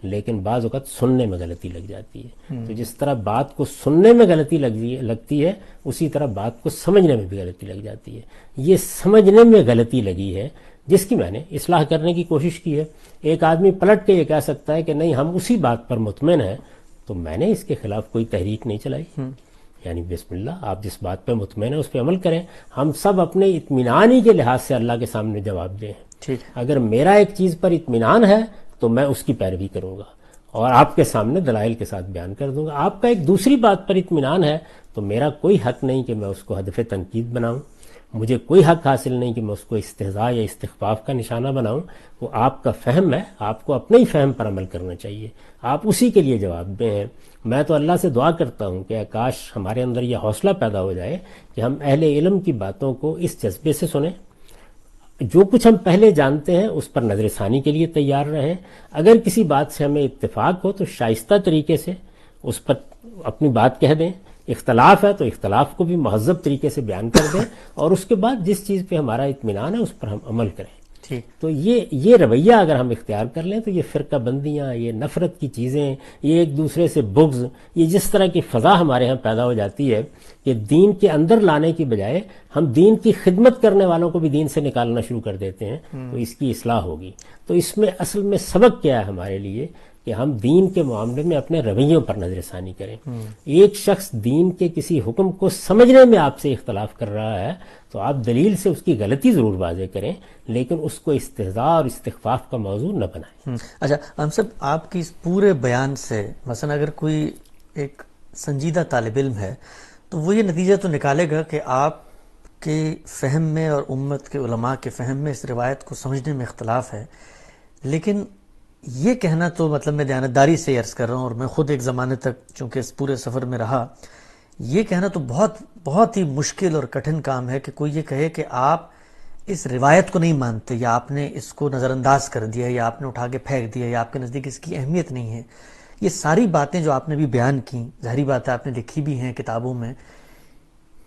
لیکن بعض اوقات سننے میں غلطی لگ جاتی ہے. تو جس طرح بات کو سننے میں غلطی لگتی ہے، اسی طرح بات کو سمجھنے میں بھی غلطی لگ جاتی ہے. یہ سمجھنے میں غلطی لگی ہے جس کی میں نے اصلاح کرنے کی کوشش کی ہے. ایک آدمی پلٹ کے یہ کہہ سکتا ہے کہ نہیں ہم اسی بات پر مطمئن ہیں، تو میں نے اس کے خلاف کوئی تحریک نہیں چلائی. یعنی بسم اللہ، آپ جس بات پہ مطمئن ہیں اس پہ عمل کریں. ہم سب اپنے اطمینانی کے لحاظ سے اللہ کے سامنے جواب دیں. اگر میرا ایک چیز پر اطمینان ہے تو میں اس کی پیروی کروں گا اور آپ کے سامنے دلائل کے ساتھ بیان کر دوں گا. آپ کا ایک دوسری بات پر اطمینان ہے تو میرا کوئی حق نہیں کہ میں اس کو ہدف تنقید بناؤں، مجھے کوئی حق حاصل نہیں کہ میں اس کو استہزاء یا استخفاف کا نشانہ بناؤں. وہ آپ کا فہم ہے، آپ کو اپنے ہی فہم پر عمل کرنا چاہیے، آپ اسی کے لیے جواب دیں. میں تو اللہ سے دعا کرتا ہوں کہ کاش ہمارے اندر یہ حوصلہ پیدا ہو جائے کہ ہم اہل علم کی باتوں کو اس جذبے سے سنیں، جو کچھ ہم پہلے جانتے ہیں اس پر نظر ثانی کے لیے تیار رہیں. اگر کسی بات سے ہمیں اتفاق ہو تو شائستہ طریقے سے اس پر اپنی بات کہہ دیں، اختلاف ہے تو اختلاف کو بھی مہذب طریقے سے بیان کر دیں، اور اس کے بعد جس چیز پہ ہمارا اطمینان ہے اس پر ہم عمل کریں. تو یہ رویہ اگر ہم اختیار کر لیں تو یہ فرقہ بندیاں، یہ نفرت کی چیزیں، یہ ایک دوسرے سے بغض، یہ جس طرح کی فضا ہمارے ہاں پیدا ہو جاتی ہے کہ دین کے اندر لانے کی بجائے ہم دین کی خدمت کرنے والوں کو بھی دین سے نکالنا شروع کر دیتے ہیں، تو اس کی اصلاح ہوگی. تو اس میں اصل میں سبق کیا ہے ہمارے لیے کہ ہم دین کے معاملے میں اپنے رویوں پر نظر ثانی کریں. ایک شخص دین کے کسی حکم کو سمجھنے میں آپ سے اختلاف کر رہا ہے تو آپ دلیل سے اس کی غلطی ضرور واضح کریں، لیکن اس کو استہزاء اور استخفاف کا موضوع نہ بنائیں. اچھا ہم سب آپ کی اس پورے بیان سے مثلا اگر کوئی ایک سنجیدہ طالب علم ہے تو وہ یہ نتیجہ تو نکالے گا کہ آپ کے فہم میں اور امت کے علماء کے فہم میں اس روایت کو سمجھنے میں اختلاف ہے. لیکن یہ کہنا تو مطلب میں دیانتداری سے عرض کر رہا ہوں، اور میں خود ایک زمانے تک چونکہ اس پورے سفر میں رہا، یہ کہنا تو بہت بہت ہی مشکل اور کٹھن کام ہے کہ کوئی یہ کہے کہ آپ اس روایت کو نہیں مانتے، یا آپ نے اس کو نظر انداز کر دیا، یا آپ نے اٹھا کے پھینک دیا، یا آپ کے نزدیک اس کی اہمیت نہیں ہے. یہ ساری باتیں جو آپ نے بھی بیان کی، ظاہری بات ہے آپ نے لکھی بھی ہیں کتابوں میں،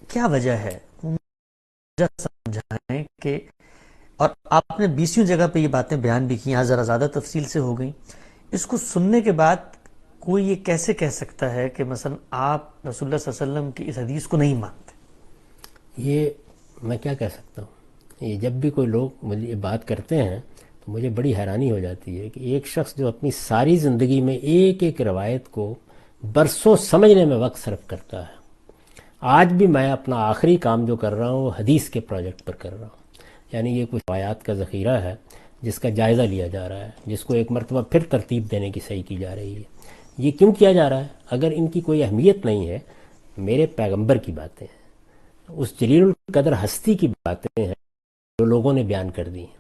کیا وجہ ہے؟ وجہ سمجھائیں کہ، اور آپ نے 20 جگہ پہ یہ باتیں بیان بھی کی، یہاں ذرا زیادہ تفصیل سے ہو گئیں. اس کو سننے کے بعد کوئی یہ کیسے کہہ سکتا ہے کہ مثلا آپ رسول اللہ صلی اللہ علیہ وسلم کی اس حدیث کو نہیں مانتے؟ یہ میں کیا کہہ سکتا ہوں؟ یہ جب بھی کوئی لوگ مجھے یہ بات کرتے ہیں تو مجھے بڑی حیرانی ہو جاتی ہے کہ ایک شخص جو اپنی ساری زندگی میں ایک ایک روایت کو برسوں سمجھنے میں وقت صرف کرتا ہے. آج بھی میں اپنا آخری کام جو کر رہا ہوں وہ حدیث کے پروجیکٹ پر کر رہا ہوں. یعنی یہ کچھ روایات کا ذخیرہ ہے جس کا جائزہ لیا جا رہا ہے، جس کو ایک مرتبہ پھر ترتیب دینے کی صحیح کی جا رہی ہے. یہ کیوں کیا جا رہا ہے؟ اگر ان کی کوئی اہمیت نہیں ہے، میرے پیغمبر کی باتیں ہیں، اس جلیل القدر ہستی کی باتیں ہیں جو لوگوں نے بیان کر دی ہیں.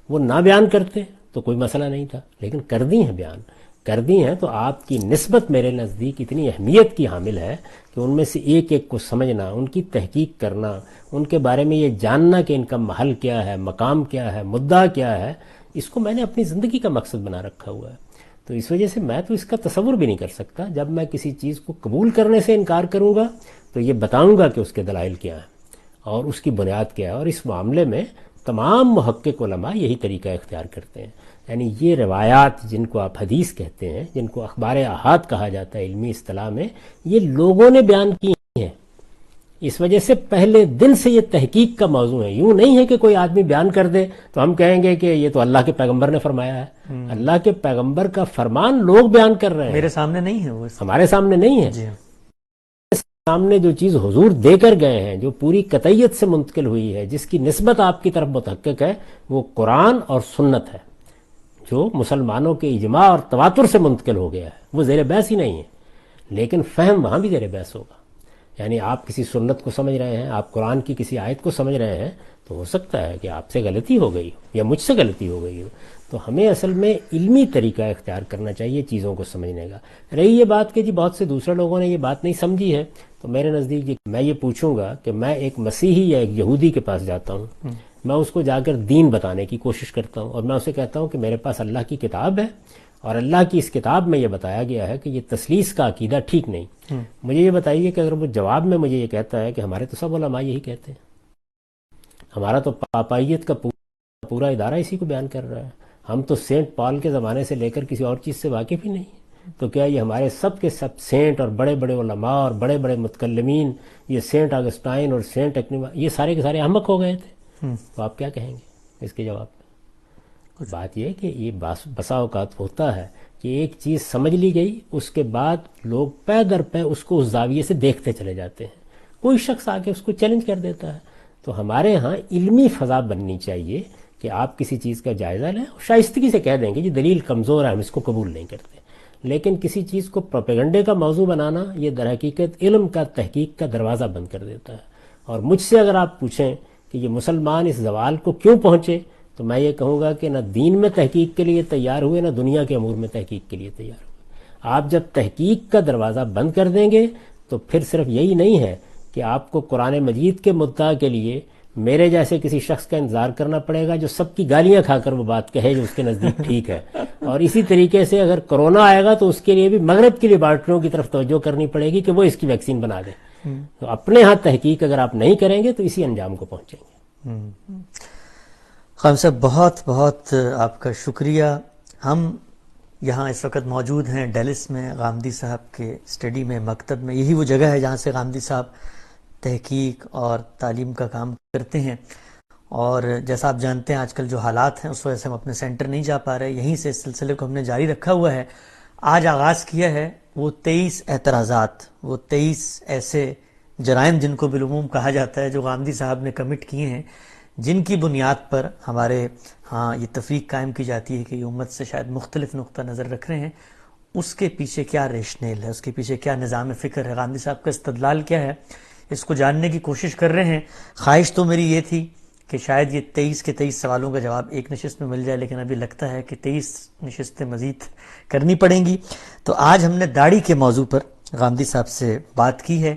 وہ نہ بیان کرتے تو کوئی مسئلہ نہیں تھا، لیکن کر دی ہیں، بیان کر دی ہیں، تو آپ کی نسبت میرے نزدیک اتنی اہمیت کی حامل ہے کہ ان میں سے ایک ایک کو سمجھنا، ان کی تحقیق کرنا، ان کے بارے میں یہ جاننا کہ ان کا محل کیا ہے، مقام کیا ہے، مدعا کیا ہے، اس کو میں نے اپنی زندگی کا مقصد بنا رکھا ہوا ہے. تو اس وجہ سے میں تو اس کا تصور بھی نہیں کر سکتا. جب میں کسی چیز کو قبول کرنے سے انکار کروں گا تو یہ بتاؤں گا کہ اس کے دلائل کیا ہیں اور اس کی بنیاد کیا ہے. اور اس معاملے میں تمام محقق علماء یہی طریقہ اختیار کرتے ہیں. یعنی یہ روایات جن کو آپ حدیث کہتے ہیں، جن کو اخبار احاد کہا جاتا ہے علمی اصطلاح میں، یہ لوگوں نے بیان کی ہیں. اس وجہ سے پہلے دن سے یہ تحقیق کا موضوع ہے. یوں نہیں ہے کہ کوئی آدمی بیان کر دے تو ہم کہیں گے کہ یہ تو اللہ کے پیغمبر نے فرمایا ہے. اللہ کے پیغمبر کا فرمان لوگ بیان کر رہے ہیں، میرے سامنے نہیں ہے، وہ ہمارے سامنے نہیں ہے. جی سامنے جو چیز حضور دے کر گئے ہیں، جو پوری قطعیت سے منتقل ہوئی ہے، جس کی نسبت آپ کی طرف متحقق ہے، وہ قرآن اور سنت ہے، جو مسلمانوں کے اجماع اور تواتر سے منتقل ہو گیا ہے. وہ زیر بحث ہی نہیں ہے، لیکن فہم وہاں بھی زیر بحث ہوگا. یعنی آپ کسی سنت کو سمجھ رہے ہیں، آپ قرآن کی کسی آیت کو سمجھ رہے ہیں، تو ہو سکتا ہے کہ آپ سے غلطی ہو گئی ہو یا مجھ سے غلطی ہو گئی ہو. تو ہمیں اصل میں علمی طریقہ اختیار کرنا چاہیے چیزوں کو سمجھنے کا. رہی یہ بات کہ جی بہت سے دوسرے لوگوں نے یہ بات نہیں سمجھی ہے، تو میرے نزدیک میں یہ پوچھوں گا کہ میں ایک مسیحی یا ایک یہودی کے پاس جاتا ہوں، میں اس کو جا کر دین بتانے کی کوشش کرتا ہوں، اور میں اسے کہتا ہوں کہ میرے پاس اللہ کی کتاب ہے، اور اللہ کی اس کتاب میں یہ بتایا گیا ہے کہ یہ تثلیث کا عقیدہ ٹھیک نہیں. مجھے یہ بتائیے کہ اگر وہ جواب میں مجھے یہ کہتا ہے کہ ہمارے تو سب علماء یہی کہتے ہیں، ہمارا تو پاپائیت کا پورا ادارہ اسی کو بیان کر رہا ہے، ہم تو سینٹ پال کے زمانے سے لے کر کسی اور چیز سے واقف ہی نہیں، تو کیا یہ ہمارے سب کے سب سینٹ اور بڑے بڑے علماء اور بڑے بڑے متکلمین، یہ سینٹ آگسٹائن اور سینٹ اکنیما، یہ سارے کے سارے احمق ہو گئے تھے؟ تو آپ کیا کہیں گے اس کے جواب میں؟ بات یہ ہے کہ یہ بسا اوقات ہوتا ہے کہ ایک چیز سمجھ لی گئی، اس کے بعد لوگ پے در پے اس کو اس زاویے سے دیکھتے چلے جاتے ہیں، کوئی شخص آ کے اس کو چیلنج کر دیتا ہے. تو ہمارے ہاں علمی فضا بننی چاہیے کہ آپ کسی چیز کا جائزہ لیں، شائستگی سے کہہ دیں گے جی دلیل کمزور ہے، ہم اس کو قبول نہیں کرتے. لیکن کسی چیز کو پروپیگنڈے کا موضوع بنانا، یہ در حقیقت علم کا، تحقیق کا دروازہ بند کر دیتا ہے. اور مجھ سے اگر آپ پوچھیں کہ یہ مسلمان اس زوال کو کیوں پہنچے، تو میں یہ کہوں گا کہ نہ دین میں تحقیق کے لیے تیار ہوئے، نہ دنیا کے امور میں تحقیق کے لیے تیار ہوئے. آپ جب تحقیق کا دروازہ بند کر دیں گے تو پھر صرف یہی نہیں ہے کہ آپ کو قرآن مجید کے مدعا کے لیے میرے جیسے کسی شخص کا انتظار کرنا پڑے گا جو سب کی گالیاں کھا کر وہ بات کہے جو اس کے نزدیک ٹھیک ہے. اور اسی طریقے سے اگر کرونا آئے گا تو اس کے لیے بھی مغرب کے لیبارٹریوں کی طرف توجہ کرنی پڑے گی کہ وہ اس کی ویکسین بنا دیں. تو اپنے ہاں تحقیق اگر آپ نہیں کریں گے تو اسی انجام کو پہنچیں گے. خان صاحب بہت بہت آپ کا شکریہ. ہم یہاں اس وقت موجود ہیں ڈیلس میں، غامدی صاحب کے اسٹڈی میں، مکتب میں. یہی وہ جگہ ہے جہاں سے غامدی صاحب تحقیق اور تعلیم کا کام کرتے ہیں. اور جیسا آپ جانتے ہیں آج کل جو حالات ہیں اس وجہ سے ہم اپنے سینٹر نہیں جا پا رہے، یہیں سے اس سلسلے کو ہم نے جاری رکھا ہوا ہے. آج آغاز کیا ہے وہ 23 اعتراضات، وہ 23 ایسے جرائم جن کو بالعموم کہا جاتا ہے جو غامدی صاحب نے کمٹ کیے ہیں، جن کی بنیاد پر ہمارے ہاں یہ تفریق قائم کی جاتی ہے کہ یہ امت سے شاید مختلف نقطہ نظر رکھ رہے ہیں. اس کے پیچھے کیا ریشنل ہے، اس کے پیچھے کیا نظام فکر ہے، غامدی صاحب کا استدلال کیا ہے، اس کو جاننے کی کوشش کر رہے ہیں. خواہش تو میری یہ تھی کہ شاید یہ 23 کے 23 سوالوں کا جواب ایک نشست میں مل جائے، لیکن ابھی لگتا ہے کہ 23 نشستیں مزید کرنی پڑیں گی. تو آج ہم نے داڑھی کے موضوع پر غامدی صاحب سے بات کی ہے،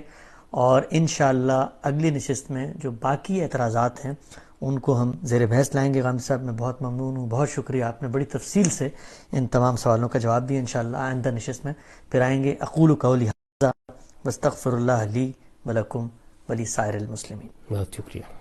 اور انشاءاللہ اگلی نشست میں جو باقی اعتراضات ہیں ان کو ہم زیر بحث لائیں گے. غامدی صاحب میں بہت ممنون ہوں، بہت شکریہ، آپ نے بڑی تفصیل سے ان تمام سوالوں کا جواب دیا. انشاءاللہ آئندہ نشست میں پھر آئیں گے. اقول قولی ھذا واستغفر اللہ لی ولکم ولی سائر المسلمین. بہت شکریہ.